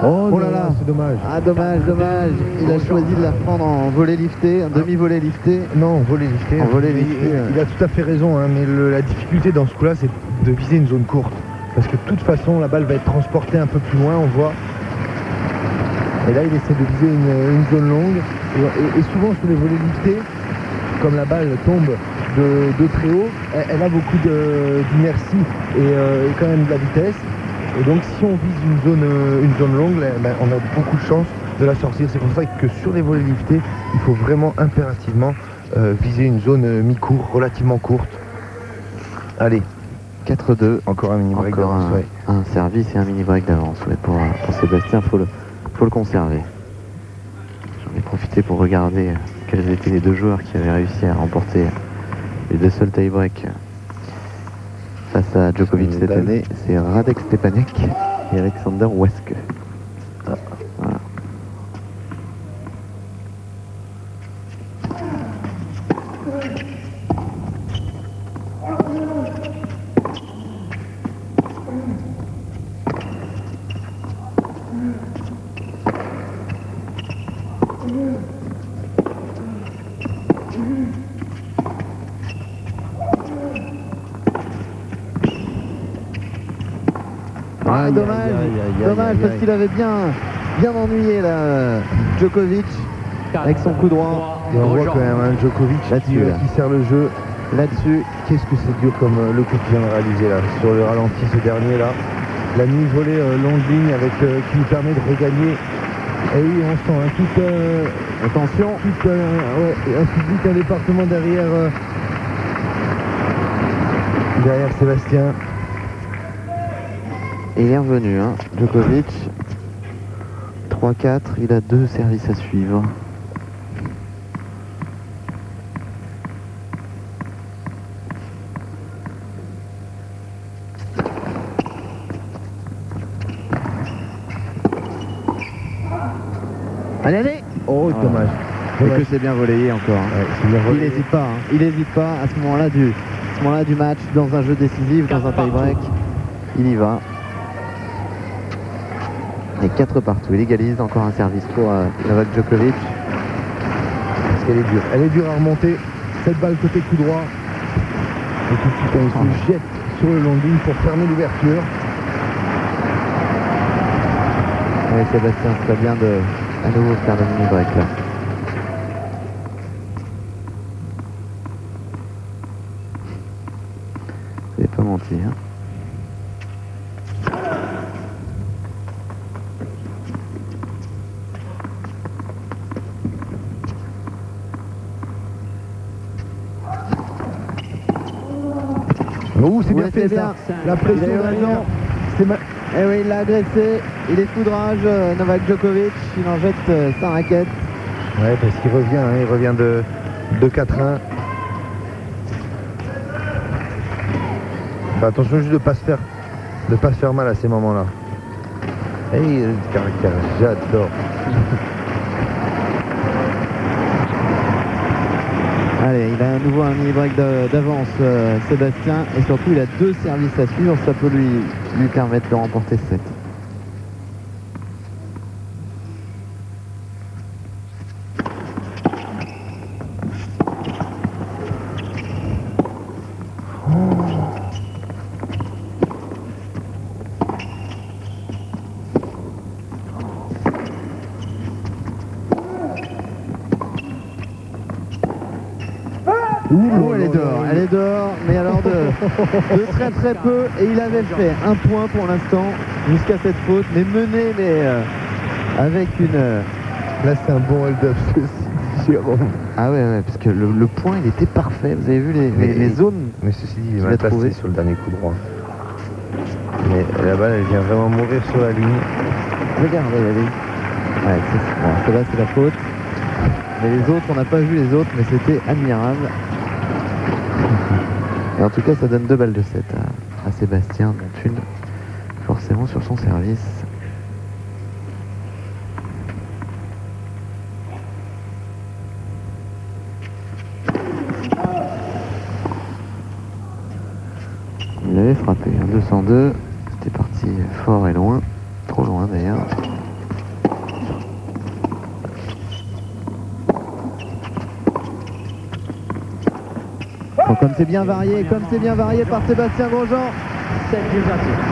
Oh là là, c'est dommage. Ah dommage. Il a choisi de la prendre en volet lifté, un demi-volet lifté. Non, volet lifté. En volet lifté. Il a tout à fait raison, hein, mais la difficulté dans ce coup-là, c'est de viser une zone courte. Parce que de toute façon, la balle va être transportée un peu plus loin, on voit. Et là, il essaie de viser une zone longue. Et souvent, sur les volets liftés, comme la balle tombe de très haut, elle a beaucoup d'inertie et quand même de la vitesse. Et donc si on vise une zone longue, ben, on a beaucoup de chance de la sortir. C'est pour ça que sur les volets liftés, il faut vraiment impérativement viser une zone mi-court, relativement courte. Allez, 4-2. encore un mini-break Encore d'avance. Ouais. un service et un mini-break d'avance. Ouais, pour Sébastien, faut le conserver. J'en ai profité pour regarder quels étaient les deux joueurs qui avaient réussi à remporter les deux seuls tie-breaks face à Djokovic cette année. C'est Radek Stepanek et Alexander Waske. Voilà. Ah, dommage parce qu'il avait bien ennuyé là, Djokovic avec son coup droit. Et on voit quand même un Djokovic Là-dessus, là. qui sert le jeu. Là-dessus, Qu'est-ce que c'est dur comme le coup qu'il vient de réaliser là, sur le ralenti, ce dernier là. La nuit volée longue ligne avec, qui nous permet de regagner. Et oui, on sent attention. un public, un département derrière Sébastien. Et il est revenu, hein, Djokovic. 3-4, il a 2 services à suivre. Allez. Oh, dommage. Et que c'est bien volleyé encore. Hein. Ouais, c'est bien Il relayé. n'hésite pas. Hein. Il n'hésite pas à ce moment-là du match, dans un jeu décisif, dans un tie-break. Il y va. Et 4 partout. Il égalise, encore un service pour Novak Djokovic. Parce qu'elle est dure. Elle est dure à remonter. Cette balle côté coup droit. Et tout de suite, on se jette sur le long de ligne pour fermer l'ouverture. Oui, Sébastien, ce serait bien de à nouveau faire le mini-break là. Je vais pas mentir. Oh, c'est bien Ouais, fait c'est ça. bien. La pression Il a eu derrière. raison. C'est Eh oui, il l'a agressé. Il est foudrage, Novak Djokovic. Il en jette sa raquette. Ouais, parce qu'il revient, hein, il revient de 4-1. Enfin, attention juste de pas se faire mal à ces moments-là. Et le caractère, j'adore. Allez, il a à nouveau un mini-break d'avance, Sébastien. Et surtout, il a 2 services à suivre. Ça peut lui permettre de remporter ce set. Oh, elle est dehors, mais alors de très très peu. Et il avait fait un point pour l'instant jusqu'à cette faute, mais mené, avec une. Là, c'est un bon hold-up, ceci, Jérôme. Ah ouais, parce que le point il était parfait. Vous avez vu les zones. Mais ceci dit, il qu'il va a passer trouvé. sur le dernier coup droit. Mais la balle, elle vient vraiment mourir sur la ligne. Regardez la ligne. Ouais, bon, celle-là c'est la faute. Mais les autres, on n'a pas vu les autres, mais c'était admirable. Et en tout cas, ça donne 2 balles de 7 à Sébastien, dont une forcément sur son service. Il avait frappé, 202. C'était parti fort et loin. Trop loin d'ailleurs. Bon, comme c'est bien varié par Sébastien Grosjean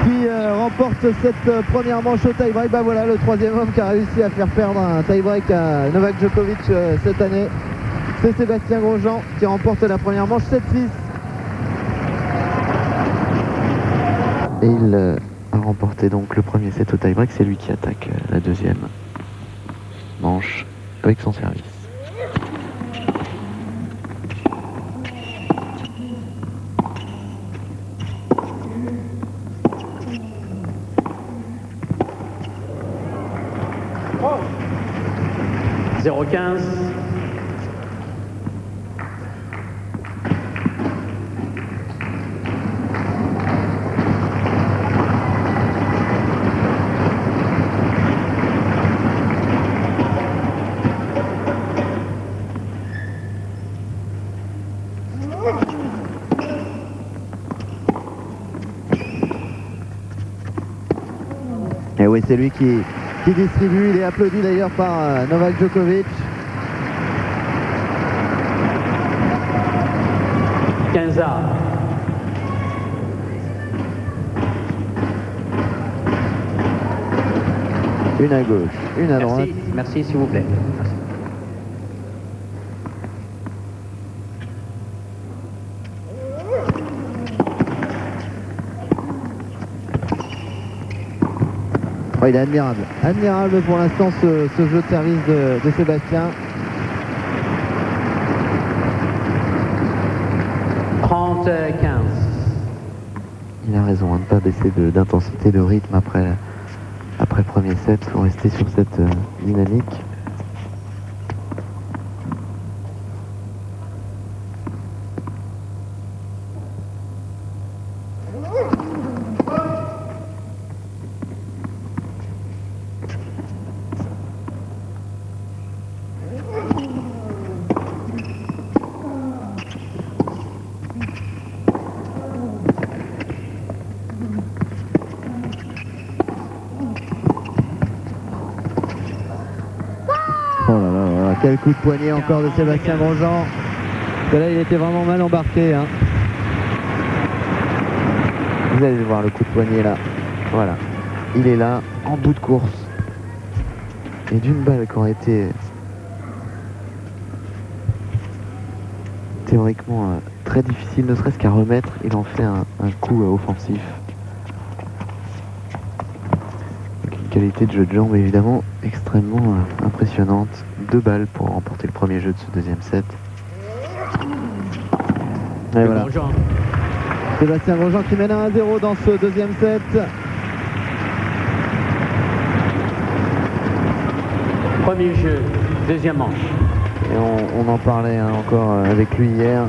qui remporte cette première manche au tie-break. Bah voilà, le 3e homme qui a réussi à faire perdre un tie-break à Novak Djokovic cette année. C'est Sébastien Grosjean qui remporte la première manche 7-6. Et il a remporté donc le premier set au tie-break. C'est lui qui attaque la 2e manche avec son service. Oh. 0-15. Et oui, c'est lui qui distribue. Il est applaudi d'ailleurs par Novak Djokovic. 15A. Une à gauche, une à droite. Merci, merci s'il vous plaît. Merci. Oh, il est admirable. Admirable pour l'instant ce jeu de service de Sébastien. 30-15. Il a raison de ne pas baisser d'intensité, de rythme après le premier set. Il faut rester sur cette dynamique. Oh là là, voilà. Quel coup de poignet encore de Sébastien Grosjean. Parce que là, il était vraiment mal embarqué. Hein. Vous allez le voir, le coup de poignet là. Voilà. Il est là, en bout de course. Et d'une balle qui aurait été théoriquement très difficile, ne serait-ce qu'à remettre, il en fait un coup offensif. Avec une qualité de jeu de jambes évidemment extrêmement impressionnante. 2 balles pour remporter le premier jeu de ce deuxième set. Et voilà. Grosjean. Sébastien Grosjean qui mène 1-0 dans ce deuxième set. Premier jeu, deuxième manche. Et on en parlait encore avec lui hier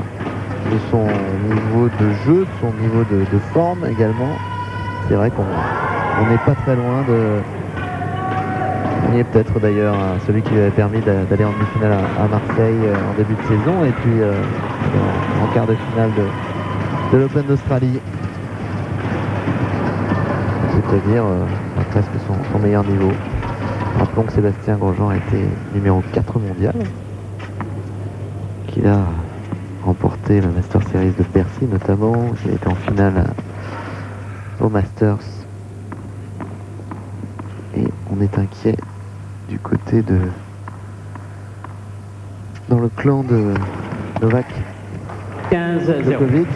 de son niveau de jeu, de son niveau de forme également. C'est vrai qu'on n'est pas très loin de... On y est peut-être d'ailleurs celui qui lui avait permis d'aller en demi-finale à Marseille en début de saison et puis en quart de finale de l'Open d'Australie. C'est-à-dire presque son meilleur niveau. Rappelons que Sébastien Grosjean a été numéro 4 mondial, qu'il a remporté le Masters Series de Bercy notamment, qu'il a été en finale au Masters. Et on est inquiet du côté dans le clan de Novak 15-0. Djokovic.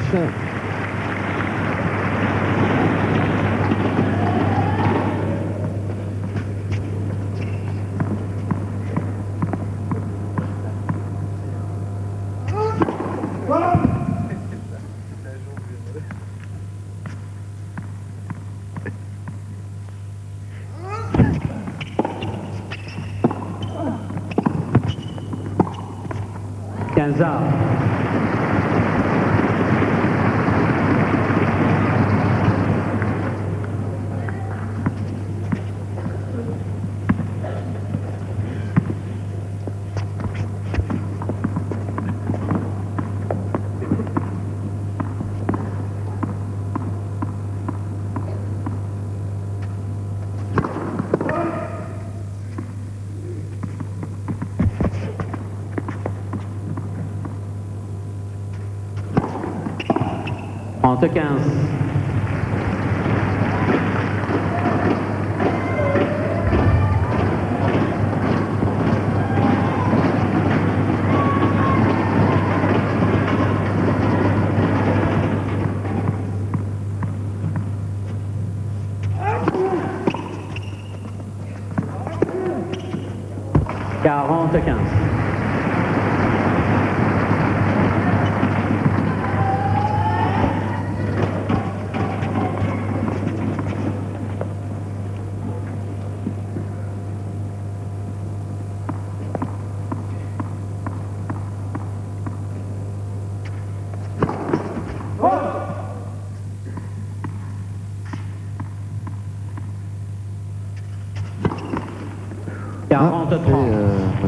Entre 15. Quarante 15.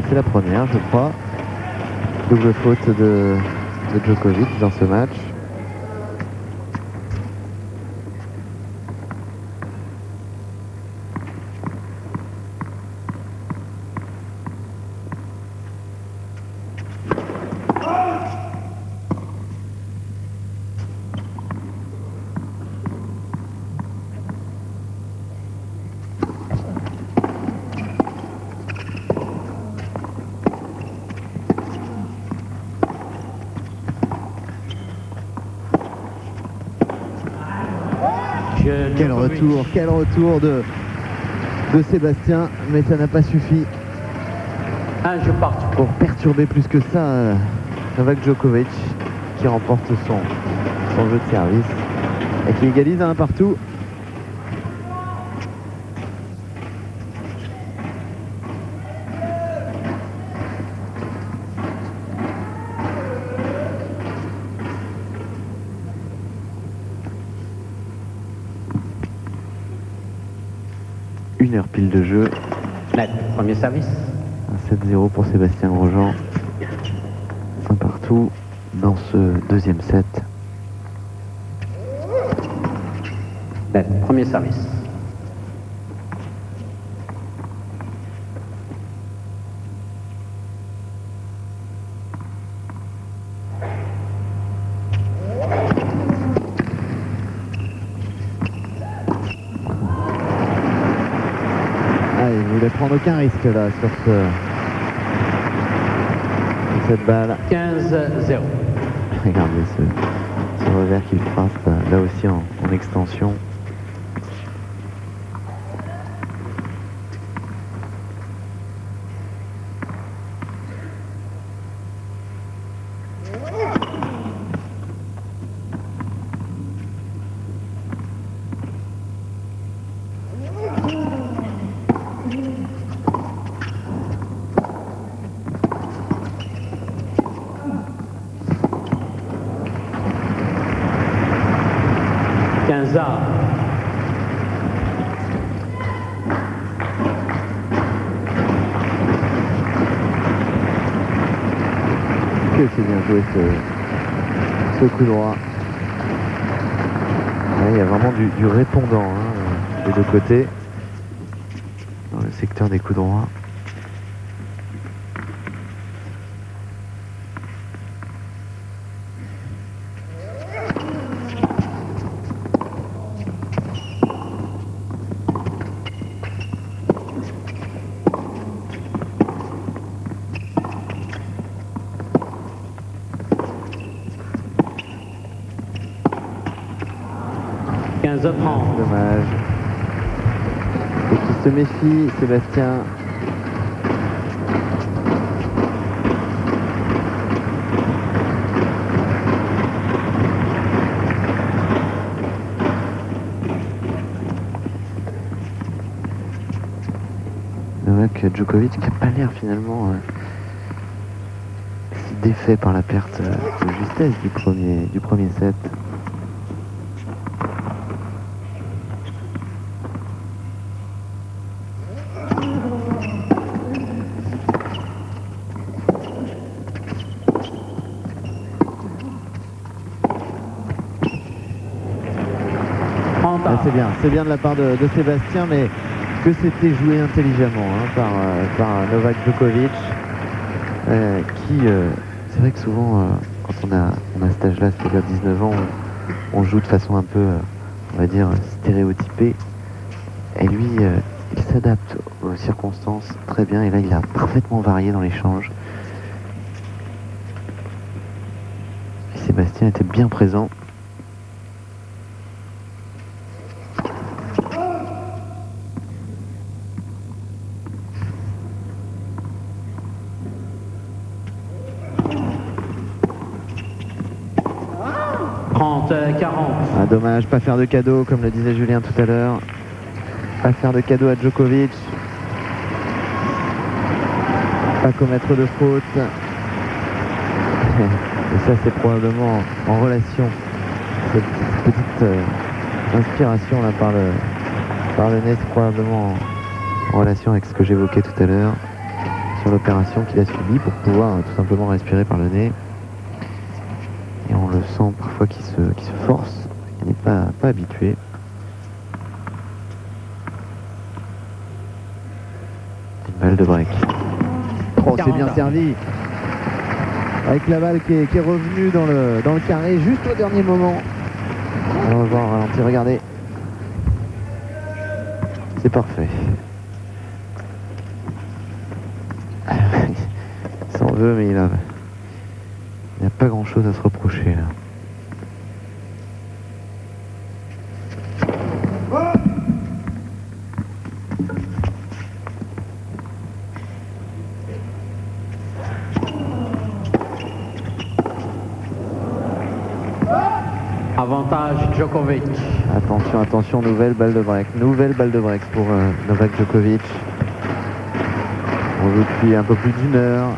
C'est la première, je crois. Double faute de Djokovic dans ce match. Quel retour de Sébastien, mais ça n'a pas suffi Un jeu parti. pour perturber plus que ça Novak Djokovic, qui remporte son jeu de service et qui égalise à un partout. Une heure pile de jeu. Net, premier service. Un 7-0 pour Sébastien Grosjean. Un partout dans ce deuxième set. Net, premier service. Il voulait prendre aucun risque là sur cette balle. 15-0. Regardez ce revers qu'il frappe là aussi en extension. Que c'est bien joué ce coup droit. Ouais, il y a vraiment du répondant des deux côtés dans le secteur des coups droits. Dommage. Et qui se méfie, Sébastien. Novak Djokovic qui n'a pas l'air finalement si défait par la perte de justesse du premier set. C'est bien de la part de Sébastien, mais que c'était joué intelligemment par Novak Djokovic, qui, c'est vrai que souvent, quand on a cet âge-là, c'est-à-dire 19 ans, on joue de façon un peu, on va dire, stéréotypée, et lui, il s'adapte aux circonstances très bien, et là, il a parfaitement varié dans l'échange. Et Sébastien était bien présent. Ah, dommage, pas faire de cadeau, comme le disait Julien tout à l'heure. Pas faire de cadeau à Djokovic. Pas commettre de faute. Et ça, c'est probablement en relation. Cette petite inspiration là par le nez, c'est probablement en relation avec ce que j'évoquais tout à l'heure sur l'opération qu'il a subie pour pouvoir tout simplement respirer par le nez. Et on le sent parfois qu'il se force, il n'est pas habitué. Une balle de break. Oh, c'est bien servi. Avec la balle qui est revenue dans le carré juste au dernier moment. On va voir ralenti, regardez. C'est parfait. Il s'en veut, mais il n'y a pas grand chose à se reprocher là. Avantage Djokovic. Attention, attention, nouvelle balle de break. Nouvelle balle de break pour Novak Djokovic. On joue depuis un peu plus d'une heure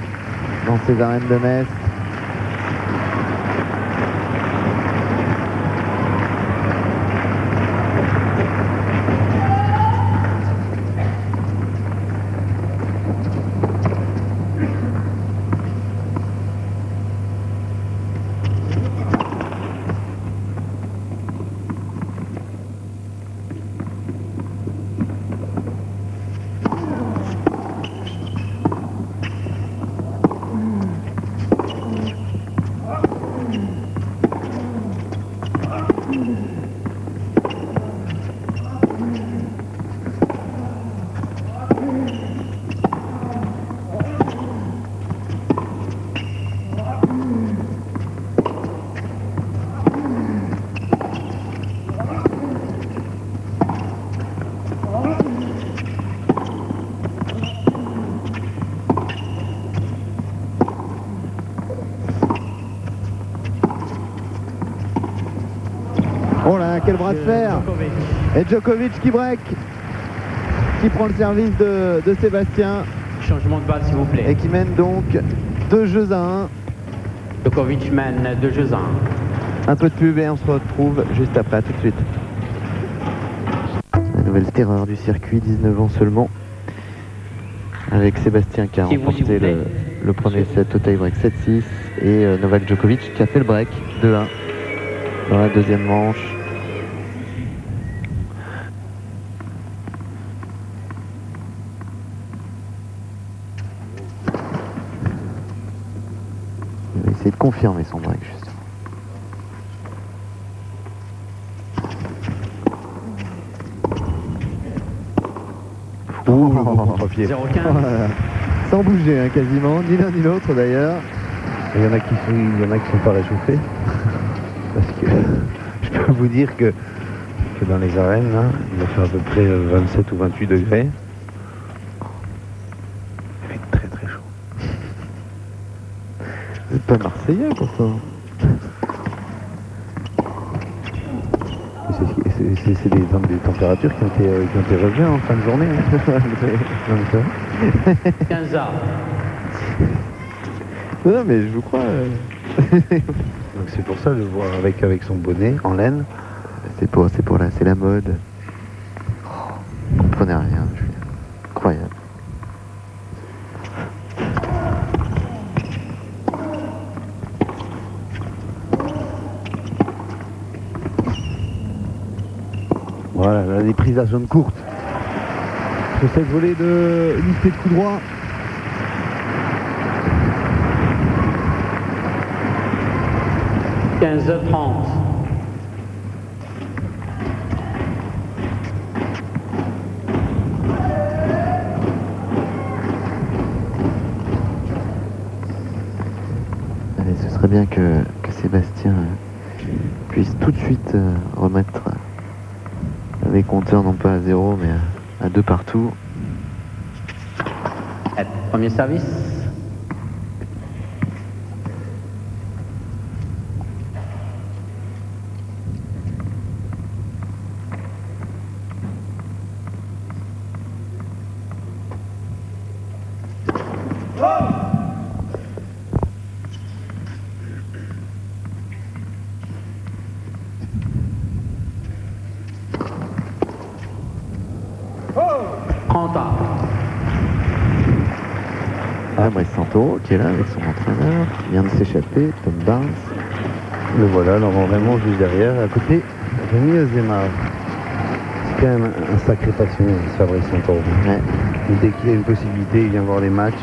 dans ces arènes de Metz. Oh là, quel bras de fer! Et Djokovic qui break, qui prend le service de Sébastien. Changement de balle, s'il vous plaît. Et qui mène donc 2 jeux à 1. Djokovic mène 2 jeux à 1. Un peu de pub et on se retrouve juste après, tout de suite. La nouvelle terreur du circuit, 19 ans seulement. Avec Sébastien qui a remporté le premier set au tie-break 7-6 et Novak Djokovic qui a fait le break 2-1 dans la deuxième manche. Il va essayer de confirmer son break justement. Ouh, le gros contre-pied. 0-15. Voilà. Sans bouger hein, quasiment, ni l'un ni l'autre d'ailleurs. Il y en a qui sont pas réchauffés. Parce que je peux vous dire que dans les arènes, là, il va faire à peu près 27 ou 28 degrés. Il fait très très chaud. Vous n'êtes pas Marseillais pourtant. C'est des températures qui ont été relevées en fin de journée. Hein. Non, mais c'est vrai. 15 ans. Non mais je vous crois. Donc c'est pour ça de le voir avec son bonnet en laine. C'est la mode. Oh, vous comprenez rien, Julien. Incroyable. Voilà, là, des prises à zone courte. Sur cette volée de unité de coup droit. h 30. Allez, ce serait bien que Sébastien puisse tout de suite remettre les compteurs non pas à 0 mais à 2 partout. Premier service. Ah, Brice Santoro qui est là avec son entraîneur, qui vient de s'échapper, Tom Barnes. Le voilà, alors vraiment juste derrière, à côté, Rémi Azemar. C'est quand même un sacré passionné, ce Fabrice Santoro. Ouais. Et dès qu'il a une possibilité, il vient voir les matchs.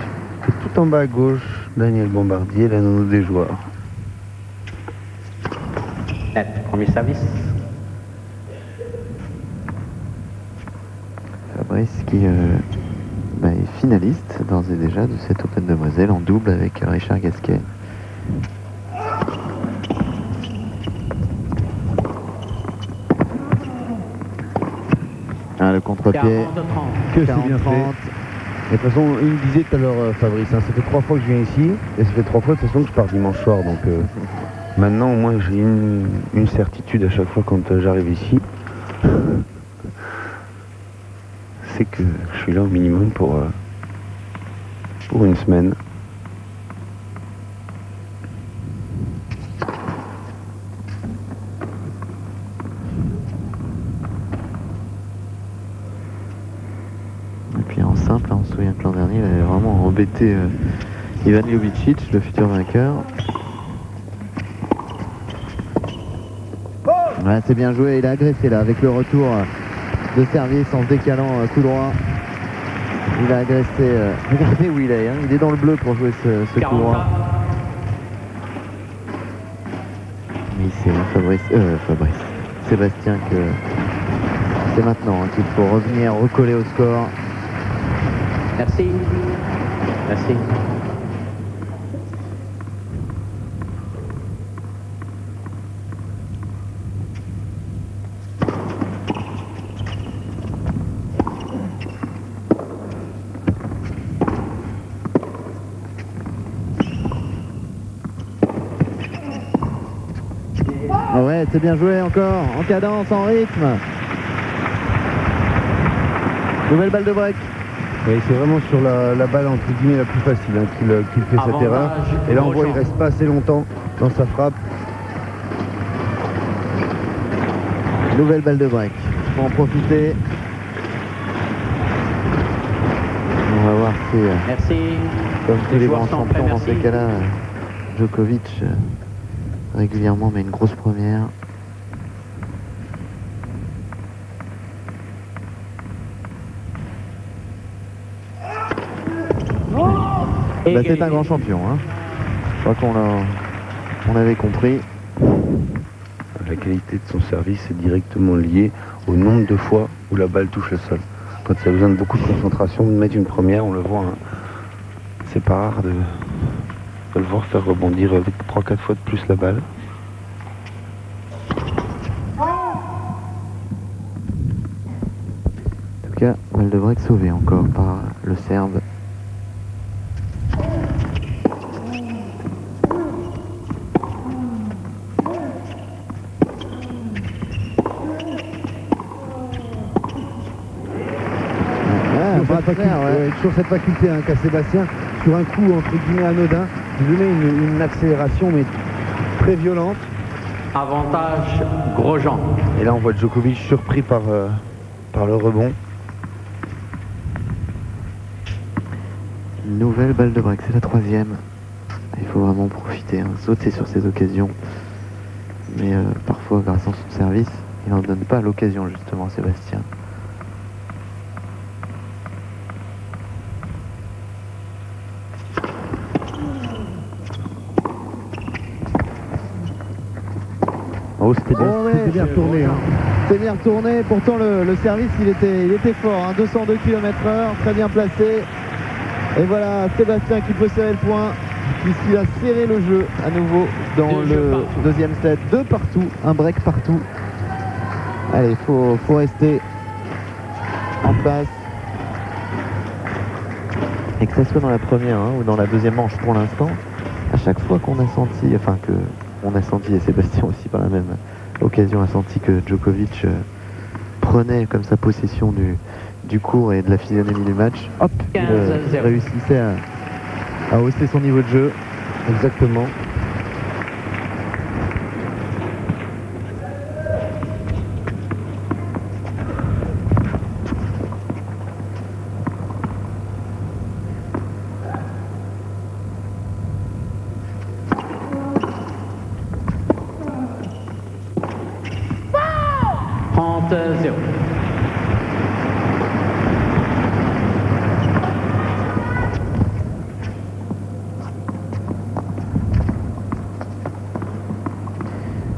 Et tout en bas à gauche, Daniel Bombardier, la nono des joueurs. Premier service. Fabrice qui est finaliste d'ores et déjà de cette Open de Moselle en double avec Richard Gasquet. Ah, le contre-pied. Que c'est bien fait. Et de toute façon, il me disait tout à l'heure, Fabrice, hein, ça fait 3 fois que je viens ici, et ça fait 3 fois de toute façon que je pars dimanche soir, donc Maintenant, au moins, j'ai une certitude à chaque fois quand j'arrive ici. C'est que je suis là au minimum pour une semaine. Et puis en simple, on se souvient que l'an dernier, il avait vraiment embêté Ivan Ljubicic, le futur vainqueur. Ouais, c'est bien joué, il a agressé là avec le retour de service en se décalant coup droit. Il a agressé, regardez où il est, hein, il est dans le bleu pour jouer ce coup droit. Mais c'est Sébastien que c'est maintenant hein, qu'il faut revenir recoller au score. Merci. Merci. Ouais, c'est bien joué encore, en cadence, en rythme. Nouvelle balle de break. Oui, c'est vraiment sur la balle entre guillemets la plus facile hein, qu'il fait cette erreur. Et là on voit il reste pas assez longtemps dans sa frappe. Nouvelle balle de break. Faut en profiter. On va voir si, Merci. comme tous les joueurs grands sont champions prêts, dans ces merci. cas-là, Djokovic régulièrement met une grosse première. Bah, c'est un grand champion. Hein. Je crois qu'on avait compris. La qualité de son service est directement liée au nombre de fois où la balle touche le sol. Quand il y a besoin de beaucoup de concentration, de mettre une première, on le voit. Hein. C'est pas rare de le voir faire rebondir avec 3-4 fois de plus la balle. En tout cas, balle de break sauvée encore par le Serbe. Toujours cette faculté hein, qu'a Sébastien sur un coup entre guillemets anodin, il lui met une accélération mais très violente. Avantage Grosjean. Et là on voit Djokovic surpris par le rebond. Nouvelle balle de break, c'est la troisième. Il faut vraiment profiter, hein, sauter sur ces occasions. Mais parfois, grâce à son service, il n'en donne pas l'occasion justement à Sébastien. Oh, c'était bien retourné. Hein. C'est bien retourné, pourtant le service il était fort, hein, 202 km/h, très bien placé. Et voilà, Sébastien qui peut serrer le point, puisqu'il a serré le jeu à nouveau dans le deuxième set. 2 partout, un break partout. Allez, faut rester en place. Et que ce soit dans la première hein, ou dans la deuxième manche pour l'instant, à chaque fois qu'on a senti, enfin que on a senti, et Sébastien aussi par la même occasion a senti que Djokovic prenait comme sa possession du court et de la physionomie du match, hop, il réussissait à hausser son niveau de jeu. Exactement.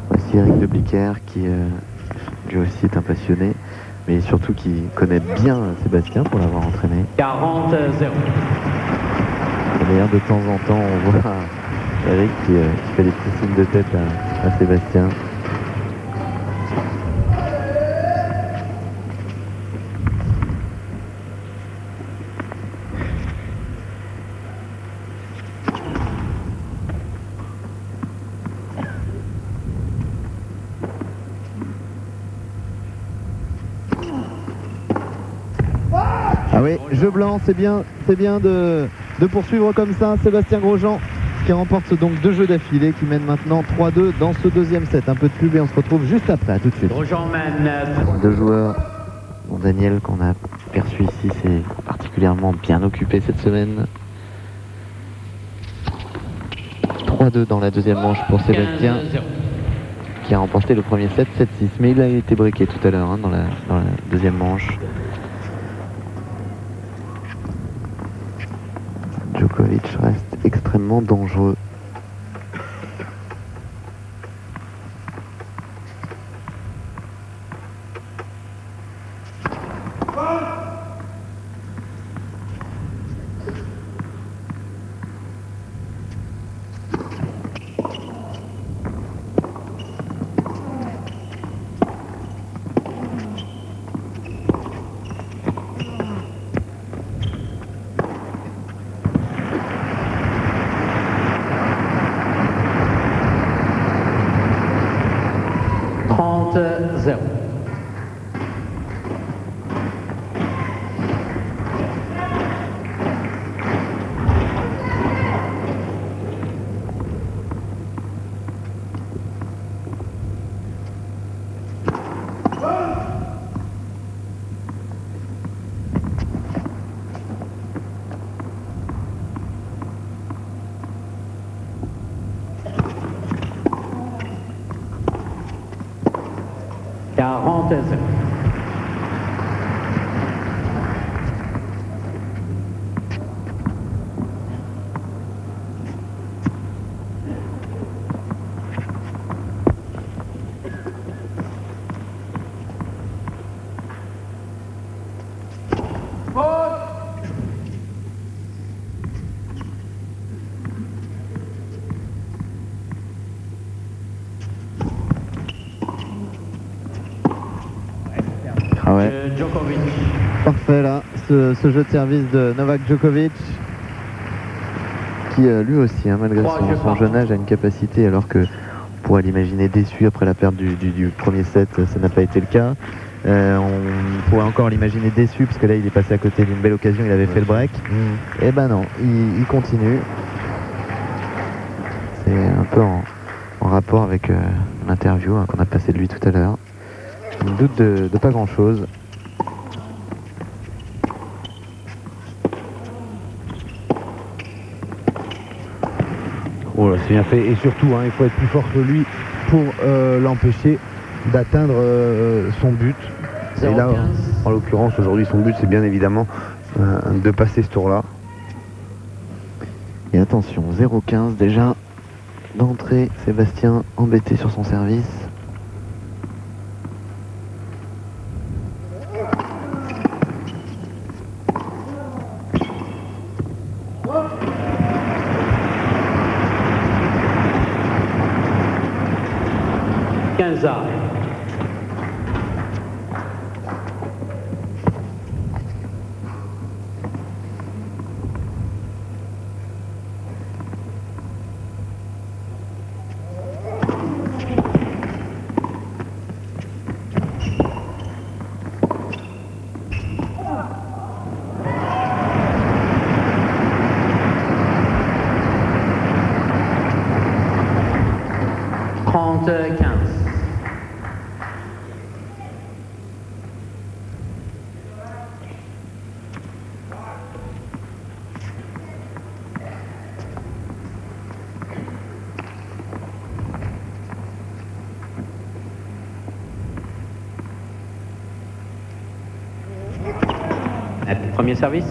Voici Eric de Blicker qui lui aussi est un passionné, mais surtout qui connaît bien Sébastien pour l'avoir entraîné. 40-0. D'ailleurs, de temps en temps, on voit Eric qui fait des petits signes de tête à Sébastien. oui, jeu blanc, c'est bien de poursuivre comme ça. Sébastien Grosjean qui remporte donc 2 jeux d'affilée, qui mène maintenant 3-2 dans ce deuxième set. Un peu de pub et on se retrouve juste après, à tout de suite. Grosjean mène. 2 joueurs, dont Daniel qu'on a perçu ici, s'est particulièrement bien occupé cette semaine. 3-2 dans la deuxième manche pour Sébastien, 15-0. qui a remporté le premier set 7-6, mais il a été breaké tout à l'heure hein, dans la deuxième manche. Djokovic reste extrêmement dangereux. Zéro. Ah ouais. Djokovic. Parfait là, ce jeu de service de Novak Djokovic. Qui lui aussi, hein, malgré son jeune âge, a une capacité, alors que on pourrait l'imaginer déçu après la perte du premier set, ça n'a pas été le cas. On pourrait encore l'imaginer déçu, parce que là il est passé à côté d'une belle occasion, il avait fait le break. Et ben non, il continue. C'est un peu en rapport avec l'interview qu'on a passé de lui tout à l'heure. Je me doute de pas grand chose. Oh là, c'est bien fait. Et surtout, hein, il faut être plus fort que lui pour l'empêcher d'atteindre son but. Et là, en l'occurrence, aujourd'hui, son but, c'est bien évidemment de passer ce tour-là. Et attention, 0-15 déjà d'entrée. Sébastien embêté sur son service. Premier service.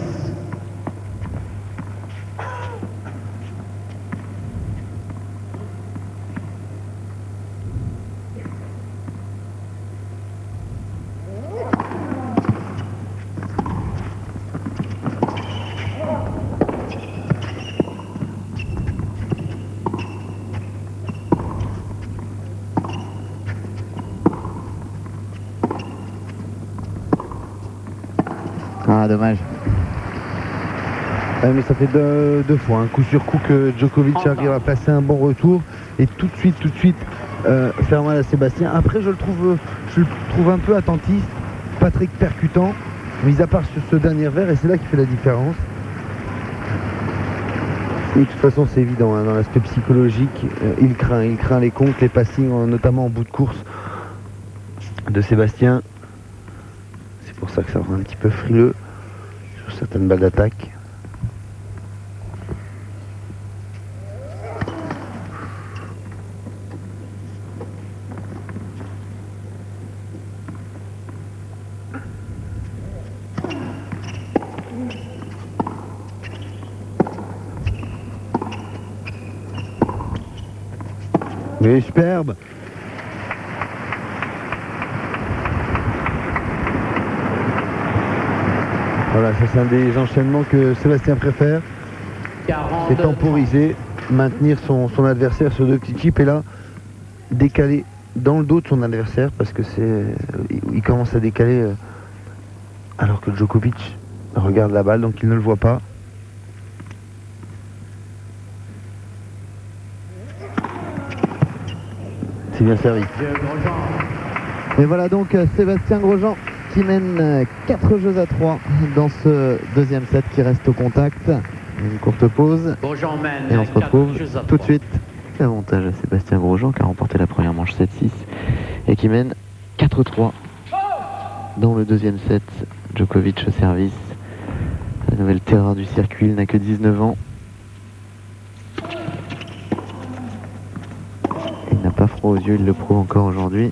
Ah, dommage. Mais ça fait deux fois, un coup sur coup, que Djokovic arrive à placer un bon retour et tout de suite faire mal à Sébastien. Après, je le trouve un peu attentiste, pas très percutant. mis à part sur ce dernier verre, et c'est là qu'il fait la différence. Et de toute façon, c'est évident, hein, dans l'aspect psychologique, il craint les comptes, les passings, notamment en bout de course de Sébastien. C'est pour ça que ça rend un petit peu frileux sur certaines balles d'attaque. Mais superbe. Voilà, ça c'est un des enchaînements que Sébastien préfère. C'est temporiser, maintenir son adversaire sur deux petits chips et là, décaler dans le dos de son adversaire parce que il commence à décaler alors que Djokovic regarde la balle donc il ne le voit pas. C'est bien servi. Et voilà donc Sébastien Grosjean qui mène 4 jeux à 3 dans ce deuxième set qui reste au contact. Une courte pause et on se retrouve tout de suite. L'avantage à Sébastien Grosjean qui a remporté la première manche 7-6 et qui mène 4-3 dans le deuxième set. Djokovic au service. La nouvelle terreur du circuit, il n'a que 19 ans. Il n'a pas froid aux yeux, il le prouve encore aujourd'hui.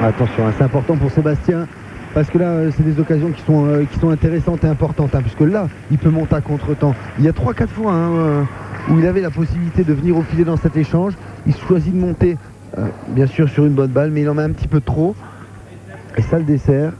Attention, hein, c'est important pour Sébastien parce que là c'est des occasions qui sont intéressantes et importantes hein, puisque là il peut monter à contre-temps. Il y a 3-4 fois hein, où il avait la possibilité de venir au filet dans cet échange. Il choisit de monter bien sûr sur une bonne balle mais il en met un petit peu trop et ça le dessert.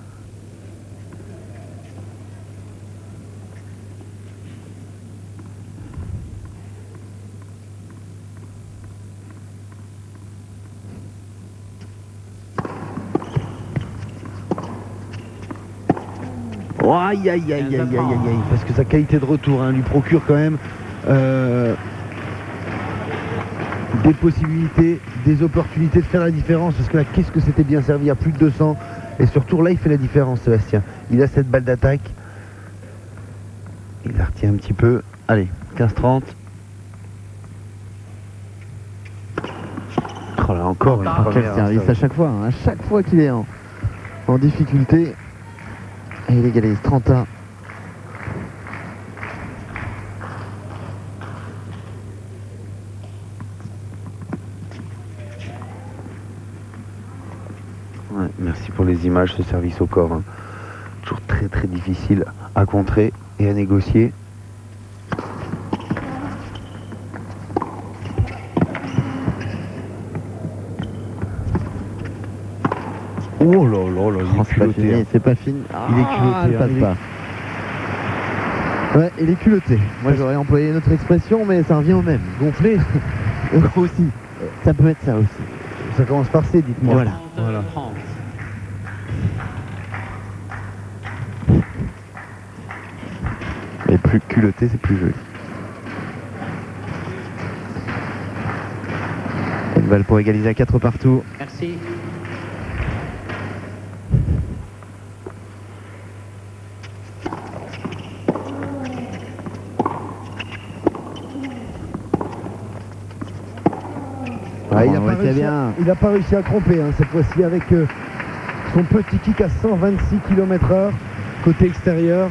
Oh, aïe aïe aïe aïe aïe aïe aïe, parce que sa qualité de retour hein, lui procure quand même des possibilités, des opportunités de faire la différence, parce que là qu'est-ce que c'était bien servi à plus de 200 et surtout là il fait la différence Sébastien. Il a cette balle d'attaque, il la retient un petit peu, allez 15-30. Oh là encore une première service à chaque fois, hein, à chaque fois qu'il est en difficulté. Et il égalise 30-1. Ouais, merci pour les images, ce service au corps. Hein. Toujours très très difficile à contrer et à négocier. Oh là là là, il est culotté. C'est pas fini. Il est culotté. Passe pas. Ouais, il est culotté. Moi j'aurais employé une autre expression, mais ça revient au même. Gonflé aussi. Ça peut être ça aussi. Ça commence par C, dites-moi. Voilà. Mais plus culotté, c'est plus joli. Une balle pour égaliser à 4 partout. Merci. Ah, il n'a pas réussi à tromper hein, cette fois-ci avec son petit kick à 126 km/h côté extérieur.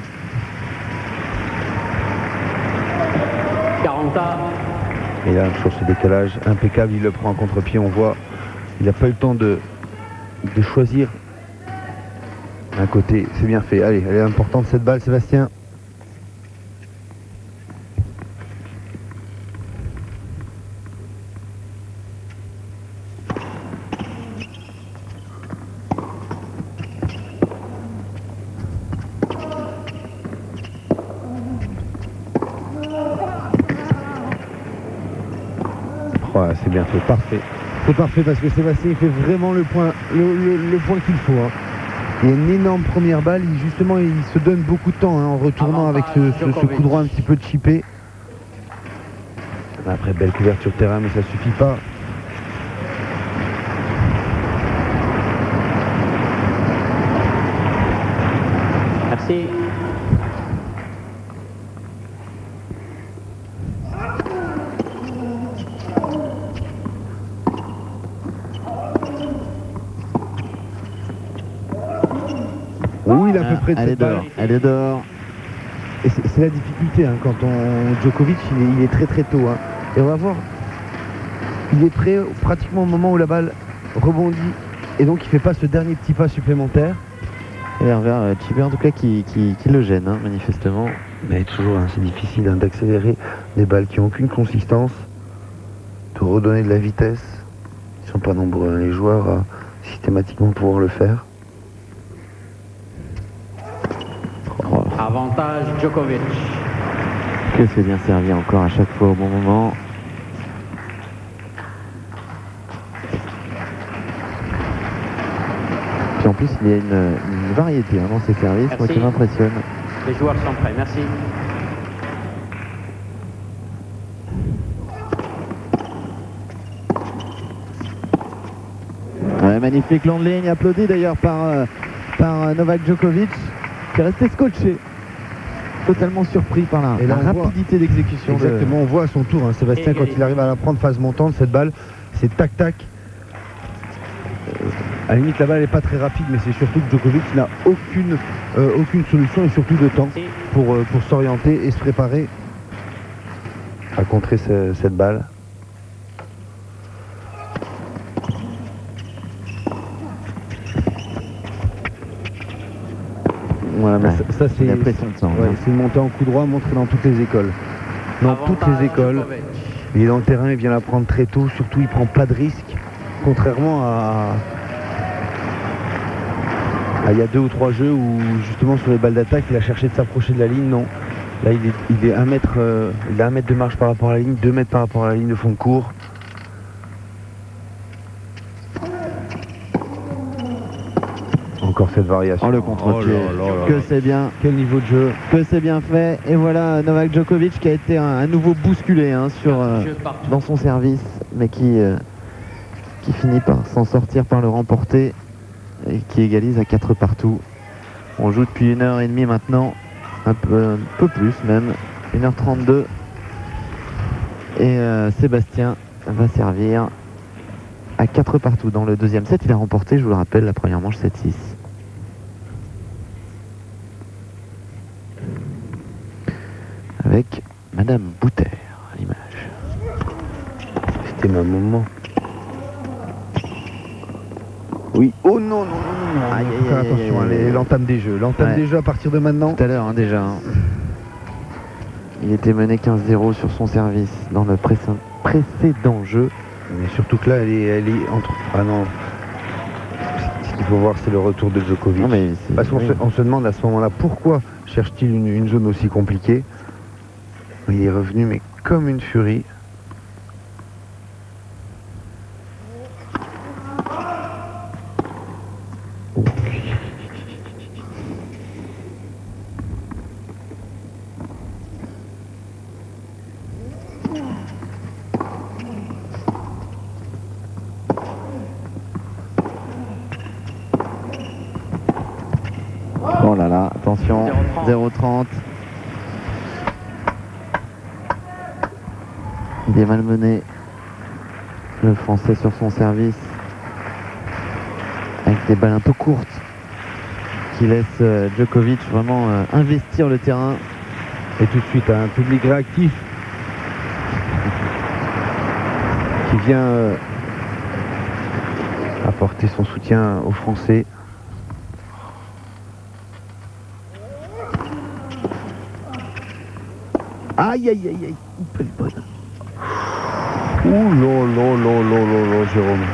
40 ans. Et là, sur ce décalage impeccable, il le prend en contre-pied, on voit. Il n'a pas eu le temps de choisir un côté. C'est bien fait. Allez, elle est importante cette balle, Sébastien. Ouais, c'est bien fait, parfait. C'est parfait parce que Sébastien il fait vraiment le point qu'il faut. Hein. Il y a une énorme première balle. Justement, il se donne beaucoup de temps en retournant avec ce coup droit un petit peu chippé. Après, belle couverture terrain, mais ça suffit pas. Merci. Oui, il est à peu près de Elle est cette balle. dehors, elle est dehors. Et c'est la difficulté quand Djokovic il est très très tôt. Et on va voir. Il est prêt pratiquement au moment où la balle rebondit. Et donc il fait pas ce dernier petit pas supplémentaire. Et Herbert Chipper en tout cas qui le gêne manifestement. Mais toujours, c'est difficile d'accélérer des balles qui n'ont aucune consistance, de redonner de la vitesse. Ils ne sont pas nombreux, les joueurs, à systématiquement pouvoir le faire. Avantage Djokovic. Que c'est bien servi encore à chaque fois au bon moment. Puis en plus il y a une variété dans ses services, moi qui m'impressionne. Les joueurs sont prêts, merci. Ouais, magnifique long de ligne, applaudi d'ailleurs par Novak Djokovic, qui est resté scotché, totalement surpris par Et la là, on rapidité d'exécution. Exactement, on voit à son tour, Sébastien, quand il arrive à la prendre phase montante, cette balle, c'est tac-tac. À la limite, la balle n'est pas très rapide, mais c'est surtout que Djokovic n'a aucune solution et surtout de temps pour s'orienter et se préparer À contrer cette balle. Voilà, bah, ça c'est il a pris son temps. ouais, c'est une montée en coup droit montrée dans toutes les écoles. Dans toutes les écoles. Djokovic. Il est dans le terrain, il vient la prendre très tôt, surtout il prend pas de risque, contrairement à il y a 2 ou 3 jeux où justement sur les balles d'attaque il a cherché de s'approcher de la ligne. Non, là il est 1 mètre, il a 1 mètre de marche par rapport à la ligne, 2 mètres par rapport à la ligne de fond de cours. Encore cette variation. Oh le contre-pied, que c'est bien, Quel niveau de jeu. que c'est bien fait. Et voilà Novak Djokovic qui a été à nouveau bousculé Jeu partout. dans son service, mais qui finit par s'en sortir, par le remporter et qui égalise à 4 partout. On joue depuis 1h30 maintenant, un peu plus même, 1h32. Et Sébastien va servir à 4 partout. Dans le deuxième set, il a remporté, je vous le rappelle, la première manche 7-6. Avec Madame Bouter à l'image. C'était ma maman. Oui. Oh non, non, non, non. Aïe, Faut faire aïe, aïe, attention, aïe, aïe. l'entame des jeux. L'entame Ouais. des jeux à partir de maintenant. Tout à l'heure déjà. Il était mené 15-0 sur son service dans le précédent jeu. Mais surtout que là, elle est entre... Ah non. Ce qu'il faut voir, c'est le retour de Djokovic. Non, mais c'est- Parce qu'on oui. on se demande à ce moment-là pourquoi cherche-t-il une zone aussi compliquée. Il est revenu, mais comme une furie. Oh là là, attention, 0,30. Il est malmené, le Français sur son service, avec des balles un peu courtes, qui laissent Djokovic vraiment investir le terrain. Et tout de suite, un public réactif qui vient Apporter son soutien aux Français. aïe aïe aïe aïe. Belle balle. Ouh là là là là là là, Jérôme.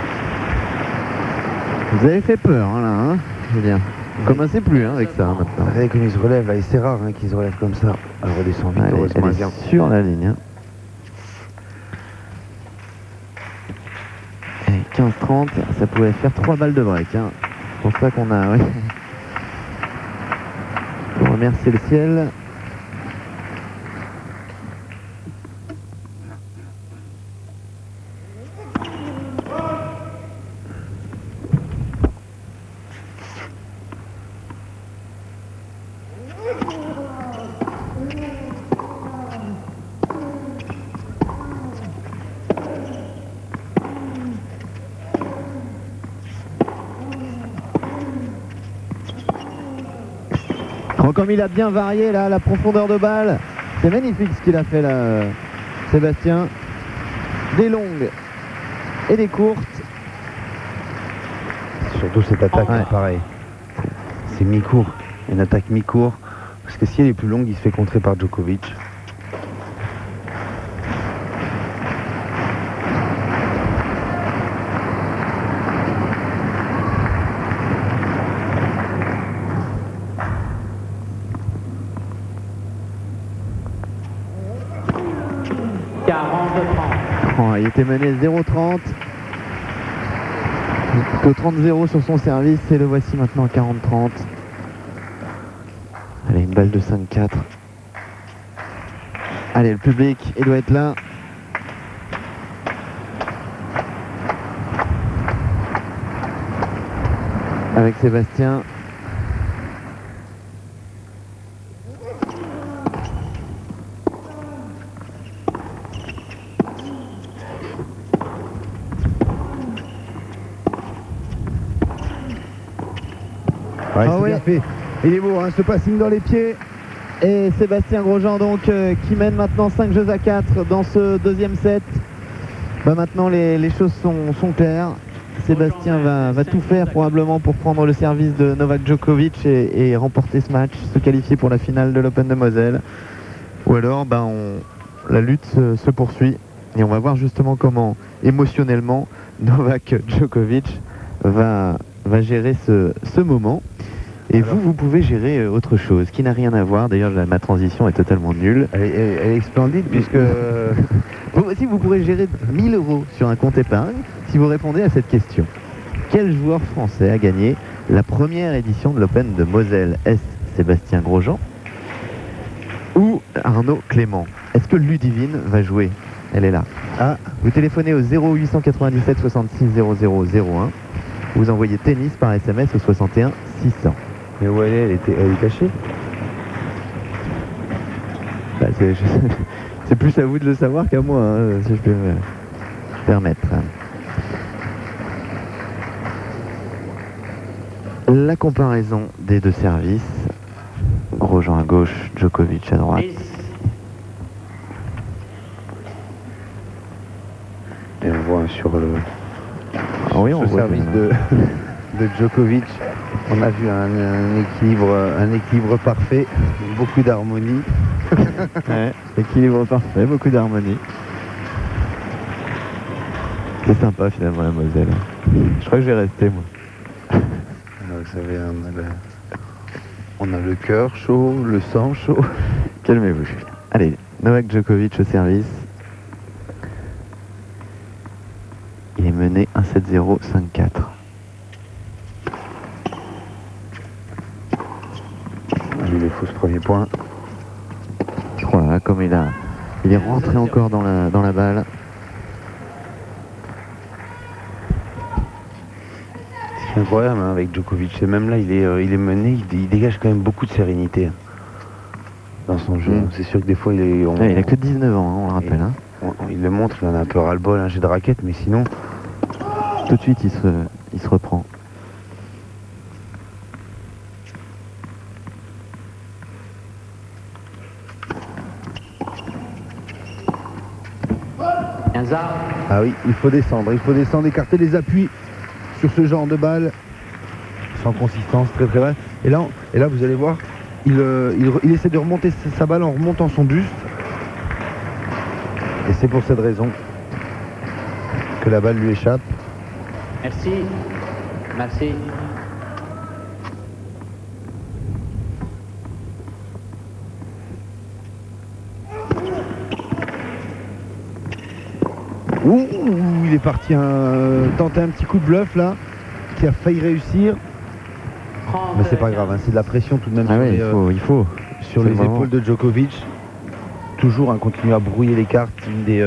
Vous avez fait peur là, Julien. Commencez plus avec ça maintenant. Regardez comme il se relève, là, et c'est rare qu'il se relève comme ça. Elle redescend vite, Elle heureusement, elle est vient. sur la ligne. Et 15-30, ça pouvait faire 3 balles de break. C'est pour ça qu'on a... ouais. remercier le ciel. Comme il a bien varié là la profondeur de balle, c'est magnifique ce qu'il a fait là, Sébastien. Des longues et des courtes. Surtout cette attaque, Ouais. pareil. C'est mi-court, une attaque mi-court. Parce que si elle est plus longue, il se fait contrer par Djokovic. Oh, il était mené 0-30. Plutôt 30-0 sur son service et le voici maintenant à 40-30. Allez, une balle de 5-4. Allez, le public, il doit être là. Avec Sébastien. Ouais, Ah c'est oui. bien fait. Il est beau, hein, ce passing dans les pieds. Et Sébastien Grosjean donc qui mène maintenant 5 jeux à 4 dans ce deuxième set. Bah, maintenant les choses sont claires. Sébastien va tout faire probablement pour prendre le service de Novak Djokovic et remporter ce match, se qualifier pour la finale de l'Open de Moselle. Ou alors la lutte se poursuit et on va voir justement comment émotionnellement Novak Djokovic va gérer ce moment. Et vous pouvez gérer autre chose qui n'a rien à voir. D'ailleurs, ma transition est totalement nulle. Elle est splendide puisque... Vous aussi, vous pourrez gérer 1000 € sur un compte épargne si vous répondez à cette question. Quel joueur français a gagné la première édition de l'Open de Moselle? Est-ce Sébastien Grosjean ou Arnaud Clément? Est-ce que Ludivine va jouer? Elle est là. Ah, Vous téléphonez au 0897 66 0001. Vous envoyez tennis par SMS au 61 600. Mais où elle est cachée. Bah, c'est plus à vous de le savoir qu'à moi, hein, si je peux me permettre. La comparaison des deux services. Grosjean à gauche, Djokovic à droite. Et on voit sur le Ah oui, on ce voit service bien. de Djokovic, on a vu un équilibre parfait, beaucoup d'harmonie. Ouais, équilibre parfait, beaucoup d'harmonie. C'est sympa finalement la Moselle. Je crois que je vais rester moi. Vous savez, on a le cœur chaud, le sang chaud. Calmez-vous. Allez, Novak Djokovic au service. Il est mené 1-7-0, 5-4. Il est fou ce premier point. Voilà, comme il est rentré encore dans la balle. C'est incroyable hein, avec Djokovic. Et même là, il est mené, il dégage quand même beaucoup de sérénité hein, dans son jeu. Mm. C'est sûr que des fois, Il a que 19 ans, hein, on le rappelle. Hein. Il le montre, il en a un peu ras-le-bol, un jet de raquette, mais sinon, Tout de suite, il se reprend. ah oui, il faut descendre, écarter les appuis sur ce genre de balle. Sans consistance, très très bas. Et là, vous allez voir, il essaie de remonter sa balle en remontant son buste. Et c'est pour cette raison que la balle lui échappe. Merci. Merci. Ouh, il est parti tenter un petit coup de bluff là, qui a failli réussir. Mais c'est pas grave, hein, c'est de la pression tout de même Ah sur, oui, les, il faut. sur C'est les vraiment- épaules de Djokovic. Toujours continuer à brouiller les cartes, une des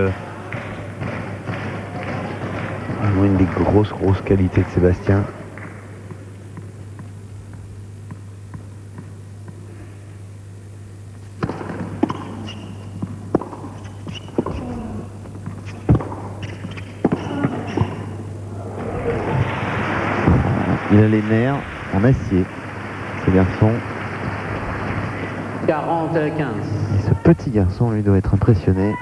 grosses qualités de Sébastien. Il a les nerfs en acier, ce garçon. 40-15. Et ce petit garçon, lui, doit être impressionné.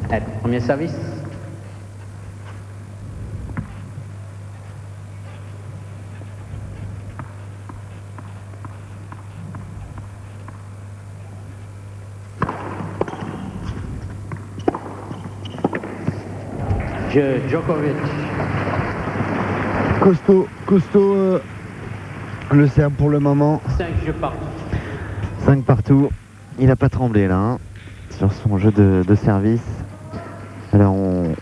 Allez, premier service. Djokovic. Costaud le Serbe pour le moment. 5 jeux partout. 5 partout. Il n'a pas tremblé là, hein, sur son jeu de service. Alors on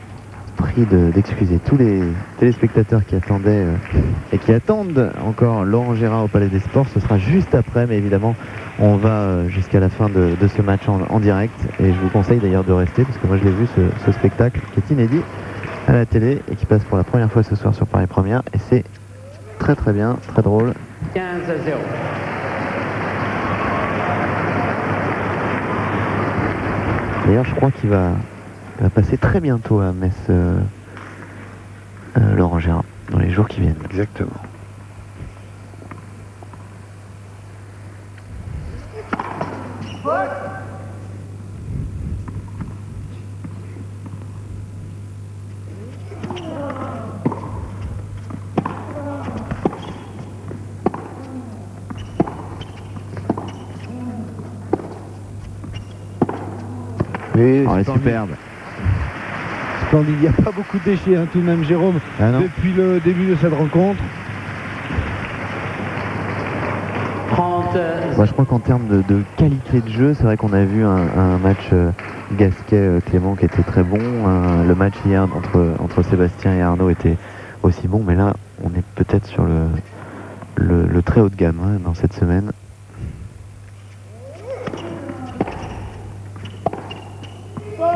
prie d'excuser tous les téléspectateurs qui attendaient et qui attendent encore Laurent Gérard au Palais des Sports. Ce sera juste après, mais évidemment on va jusqu'à la fin de ce match en direct. Et je vous conseille d'ailleurs de rester, parce que moi je l'ai vu ce spectacle qui est inédit à la télé et qui passe pour la première fois ce soir sur Paris Première. Et c'est très très bien, très drôle. 15-0. D'ailleurs, je crois qu'il va passer très bientôt à Metz, Laurent Gérard, dans les jours qui viennent. Exactement. Et Oh, elle est splendide. superbe. Splendide. Il n'y a pas beaucoup de déchets hein, tout de même, Jérôme, Ah non. depuis le début de cette rencontre. 30. Moi, je crois qu'en termes de qualité de jeu, c'est vrai qu'on a vu un match Gasquet-Clément qui était très bon. Le match hier entre Sébastien et Arnaud était aussi bon, mais là, on est peut-être sur le très haut de gamme hein, dans cette semaine.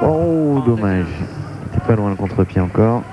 Oh, dommage. C'était pas loin le contre-pied encore.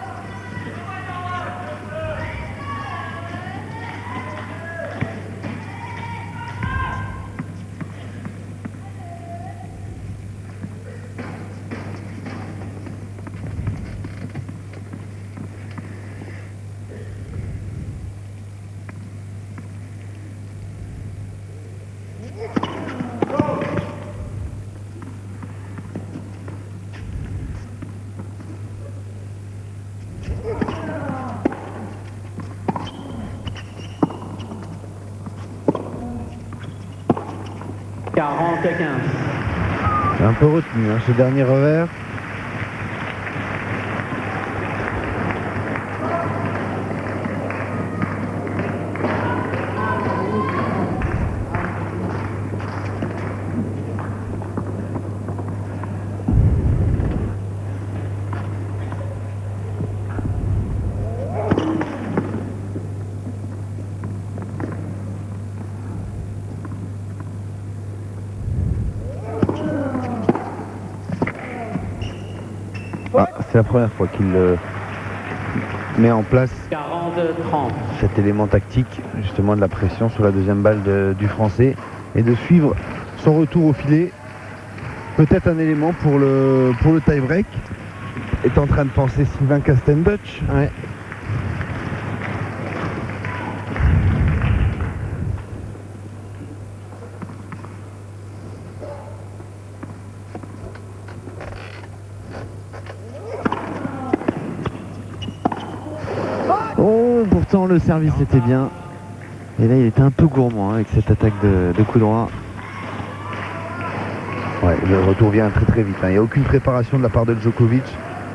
Un peu retenu hein, ce dernier revers. Ah, c'est la première fois qu'il met en place 40-30. cet élément tactique, justement de la pression sur la deuxième balle du Français, Et de suivre son retour au filet. Peut-être un élément pour le tie-break. Est en train de penser Sylvain Castenbutch. Ouais. Oh, pourtant le service était bien. Et là, il était un peu gourmand hein, avec cette attaque de coup droit. Ouais, le retour vient très très vite, hein. Il n'y a aucune préparation de la part de Djokovic.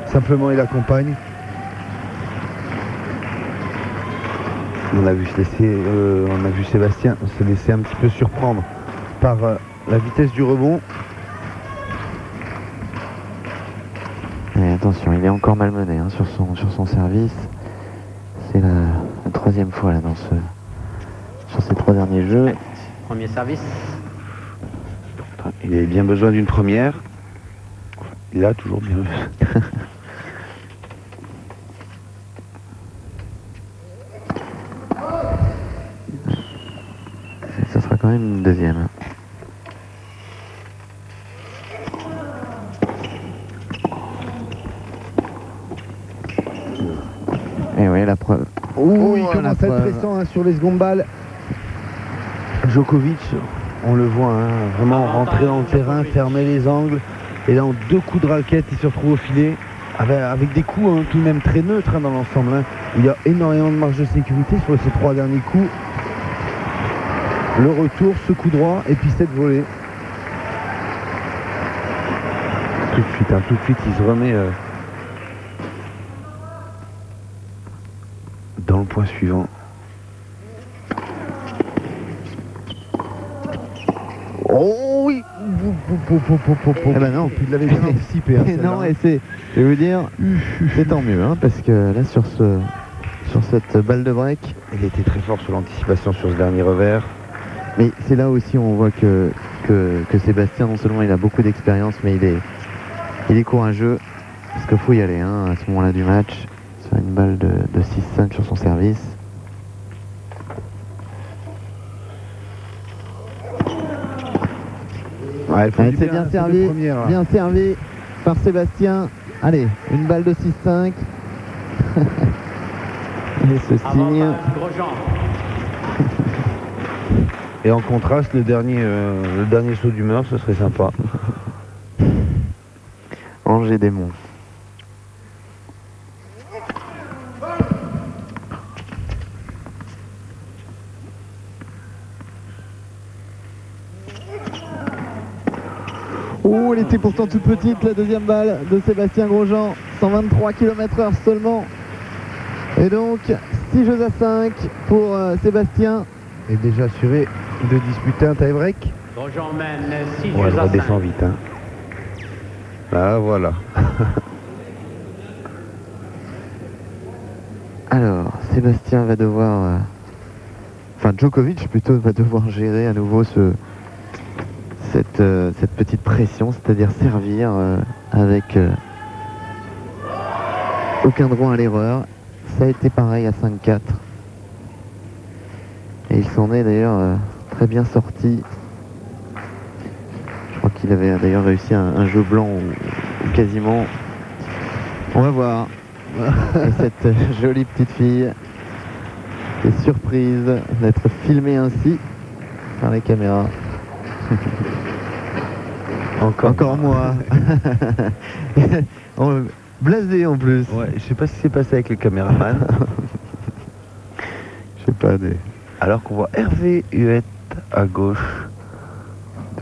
Simplement, il accompagne. On a vu Sébastien se laisser un petit peu surprendre par la vitesse du rebond. Et attention, il est encore malmené hein, sur son service. C'est la troisième fois là sur ces 3 derniers jeux. Premier service. Il avait bien besoin d'une première. Il a toujours bien. Ça sera quand même une deuxième. Et oui, la preuve. Oh, il la commence à être preuve. pressant hein, sur les secondes balles. Djokovic, on le voit hein, vraiment rentrer dans le terrain, fermer les angles. Et là, en 2 coups de raquette, il se retrouve au filet. Avec des coups hein, tout de même très neutres hein, dans l'ensemble. Hein. Il y a énormément de marge de sécurité sur ces 3 derniers coups. Le retour, ce coup droit, et puis cette volée. Tout de suite, il se remet dans le point suivant. Oh oui. Eh ben non. Il l'avait bien anticipé. Hein, Et non, et c'est, je vais vous dire, c'est tant mieux, hein, parce que là sur cette balle de break, Il était très fort sur l'anticipation sur ce dernier revers. mais c'est là aussi où on voit que Sébastien, non seulement il a beaucoup d'expérience, mais il est courageux, parce qu'il faut y aller hein, à ce moment-là du match, sur une balle de 6-5 sur son service. Ouais, Ouais, c'est bien servi, bien servi par Sébastien. Allez, une balle de 6-5. Et ce signe. Grosjean. Et en contraste, le dernier saut d'humeur, ce serait sympa. Angers Démon. Oh, elle était pourtant toute petite, la deuxième balle de Sébastien Grosjean. 123 km/h seulement. Et donc, 6 jeux à 5 pour Sébastien. Et déjà assuré de disputer un tie-break. Grosjean mène 6 Ouais, elle jeux à 5. redescend vite. Hein. Ah, voilà. Alors, Sébastien va devoir... Enfin, Djokovic plutôt va devoir gérer à nouveau cette petite pression, c'est-à-dire servir avec aucun droit à l'erreur. Ça a été pareil à 5-4. Et il s'en est d'ailleurs très bien sorti. Je crois qu'il avait d'ailleurs réussi un jeu blanc ou quasiment. On va voir. Et cette jolie petite fille qui est surprise d'être filmée ainsi par les caméras. Encore moi. Blasé en plus. Ouais, je sais pas ce qui s'est passé avec le caméraman. Je sais pas, Alors qu'on voit Hervé Huette à gauche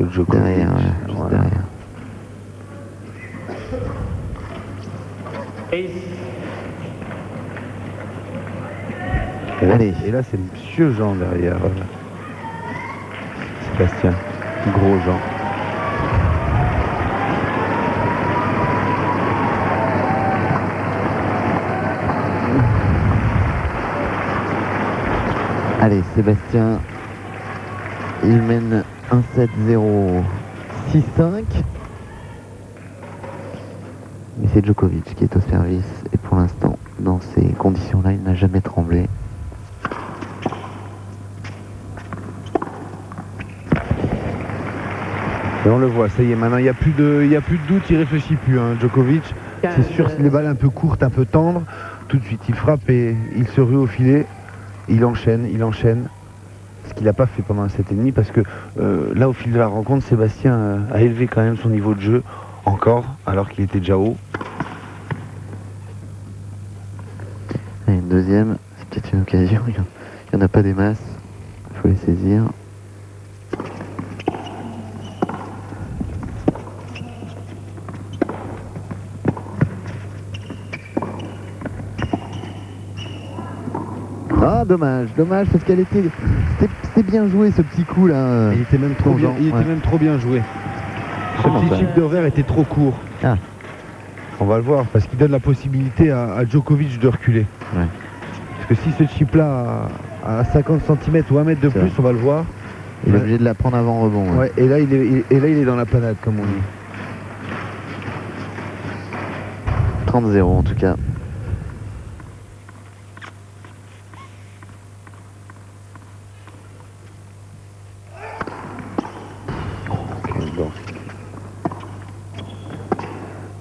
de Djokovic. derrière, juste Voilà. derrière. Allez. Et là, c'est Monsieur Jean derrière. Sébastien. Gros Jean. Allez, Sébastien, il mène 1-7-0, 6-5. Mais c'est Djokovic qui est au service. Et pour l'instant, dans ces conditions-là, il n'a jamais tremblé. Et on le voit, ça y est, maintenant il n'y a plus de doute, il réfléchit plus. Hein. Djokovic, c'est sûr, les balles un peu courtes, un peu tendres, tout de suite il frappe et il se rue au filet. Il enchaîne. Ce qu'il n'a pas fait pendant un 7,5 parce que là, au fil de la rencontre, Sébastien a élevé quand même son niveau de jeu encore, alors qu'il était déjà haut. Et une deuxième, c'est peut-être une occasion. Il n'y en a pas des masses. Il faut les saisir. Ah, dommage parce qu'elle était... C'était bien joué ce petit coup là. Il était même trop bien, trop bien joué. Ce Comment petit ça chip d'horaire était trop court. Ah. On va le voir parce qu'il donne la possibilité à Djokovic de reculer. Ouais. Parce que si ce chip là à 50 cm ou 1 mètre de C'est plus, vrai. on va le voir. Il est obligé de la prendre avant rebond. Ouais. Ouais, et là il est dans la panade comme on dit. 30-0 en tout cas.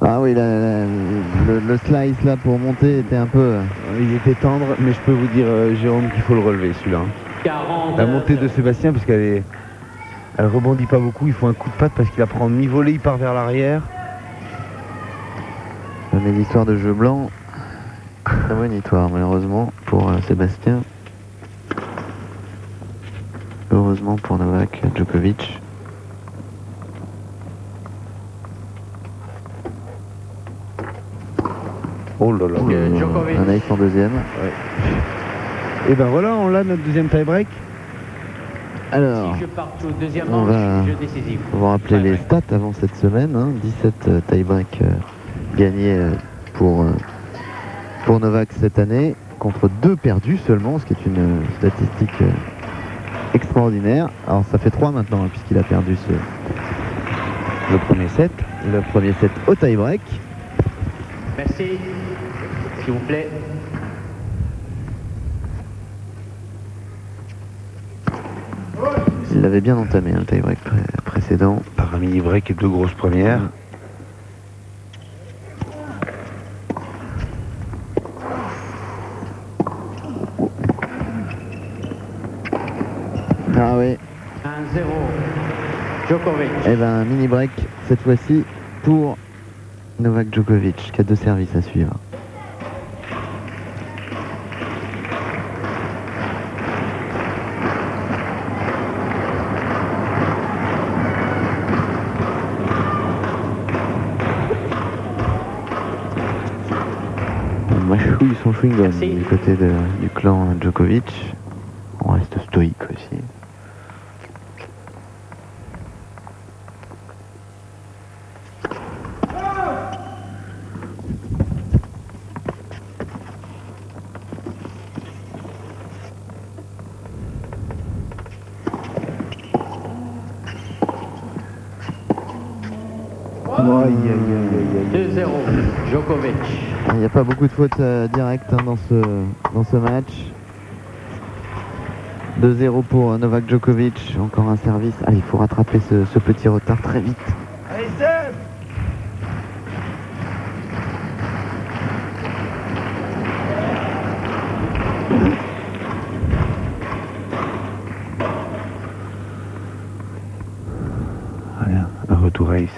Ah oui, le slice là pour monter était un peu... Il était tendre, mais je peux vous dire, Jérôme, qu'il faut le relever celui-là. La montée de Sébastien, parce elle rebondit pas beaucoup, il faut un coup de patte parce qu'il apprend mi-volée, il part vers l'arrière. Mais l'histoire de jeu blanc, très bonne histoire malheureusement pour Sébastien. Heureusement pour Novak Djokovic. Oh là là. Un ace en deuxième. Et ben voilà, on l'a notre deuxième tie-break. Alors, on va rappeler les stats avant cette semaine. 17 tie-break gagnés pour Novak cette année, contre 2 perdus seulement, ce qui est une statistique extraordinaire. Alors ça fait 3 maintenant, puisqu'il a perdu le premier set. Le premier set au tie-break. Merci. S'il vous plaît. Il l'avait bien entamé, le tie-break précédent. Par un mini-break et 2 grosses premières. Ah oui. 1-0. Djokovic. Eh ben, mini break cette fois-ci pour Novak Djokovic, qui a 2 services à suivre. Mâchouille son chewing-gum Merci. du côté du clan Djokovic. On reste stoïque aussi. Aïe, aïe, aïe, aïe, aïe. 2-0. Djokovic. Il n'y a pas beaucoup de fautes directes dans ce match. 2-0 pour Novak Djokovic, encore un service. Ah, il faut rattraper ce petit retard très vite. Allez, Seb! Allez, un retour ace.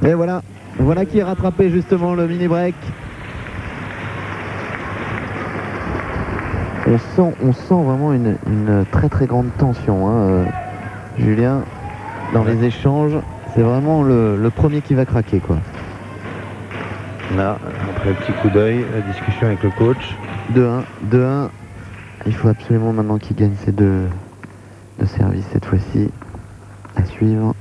Et voilà qui est rattrapé justement le mini break. On sent vraiment une très très grande tension, Julien, dans les échanges. C'est vraiment le premier qui va craquer, quoi. Là, après le petit coup d'œil, la discussion avec le coach. 2-1. Il faut absolument maintenant qu'il gagne ces deux services cette fois-ci. À suivre.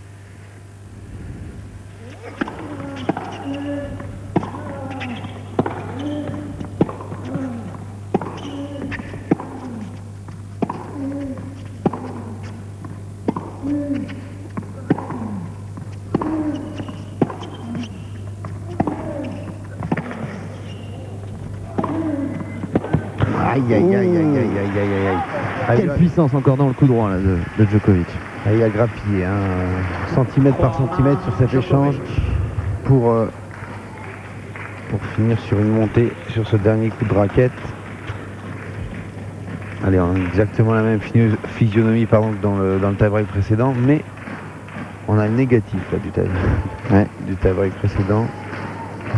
Aïe, aïe, aïe, aïe, aïe, aïe, aïe, aïe, aïe. Quelle puissance encore dans le coup droit là, de Djokovic. Ah, il a grappillé, centimètre par centimètre sur cet échange pour Finir sur une montée sur ce dernier coup de raquette. Allez, on a exactement la même physionomie que dans le tie-break précédent, mais on a le négatif là, du tie-break précédent.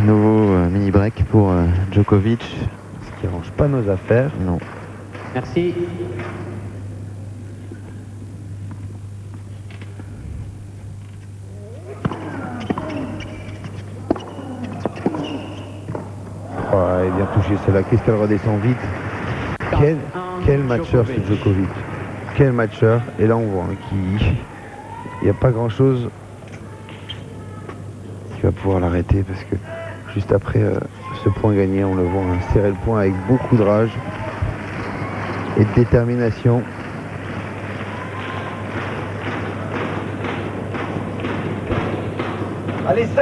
Nouveau mini break pour Djokovic. Ce qui arrange pas nos affaires. Non. Merci. toucher celle-là. Qu'est-ce qu'elle redescend vite. Quel matcheur ce Djokovic. Quel matcheur. Et là on voit qu'il n'y a pas grand-chose qui va pouvoir l'arrêter parce que juste après ce point gagné, on le voit serrer le point avec beaucoup de rage et de détermination. Allez Seb!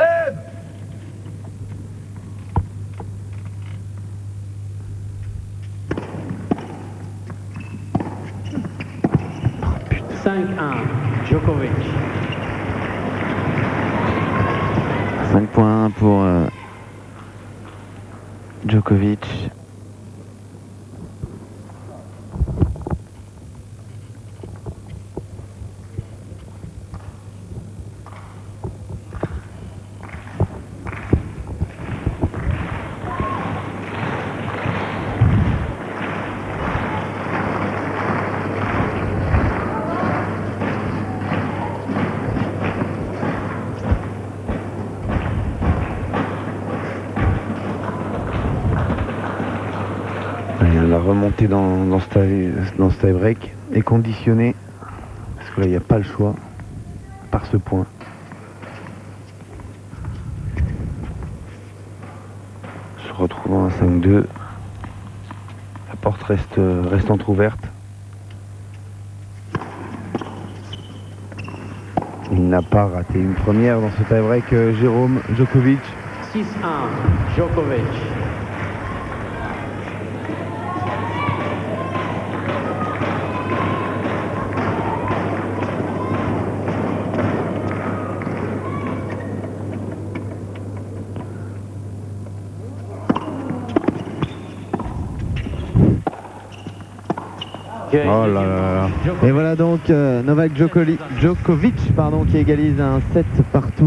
Djokovic. 5 points pour Djokovic. La remontée dans ce tie-break est conditionnée, parce que là il n'y a pas le choix, par ce point. Se retrouvant à 5-2, la porte reste entrouverte. Il n'a pas raté une première dans ce tie-break, Jérôme Djokovic. 6-1, Djokovic. Oh là là là. Et voilà donc Novak Djokovic qui égalise un 7 partout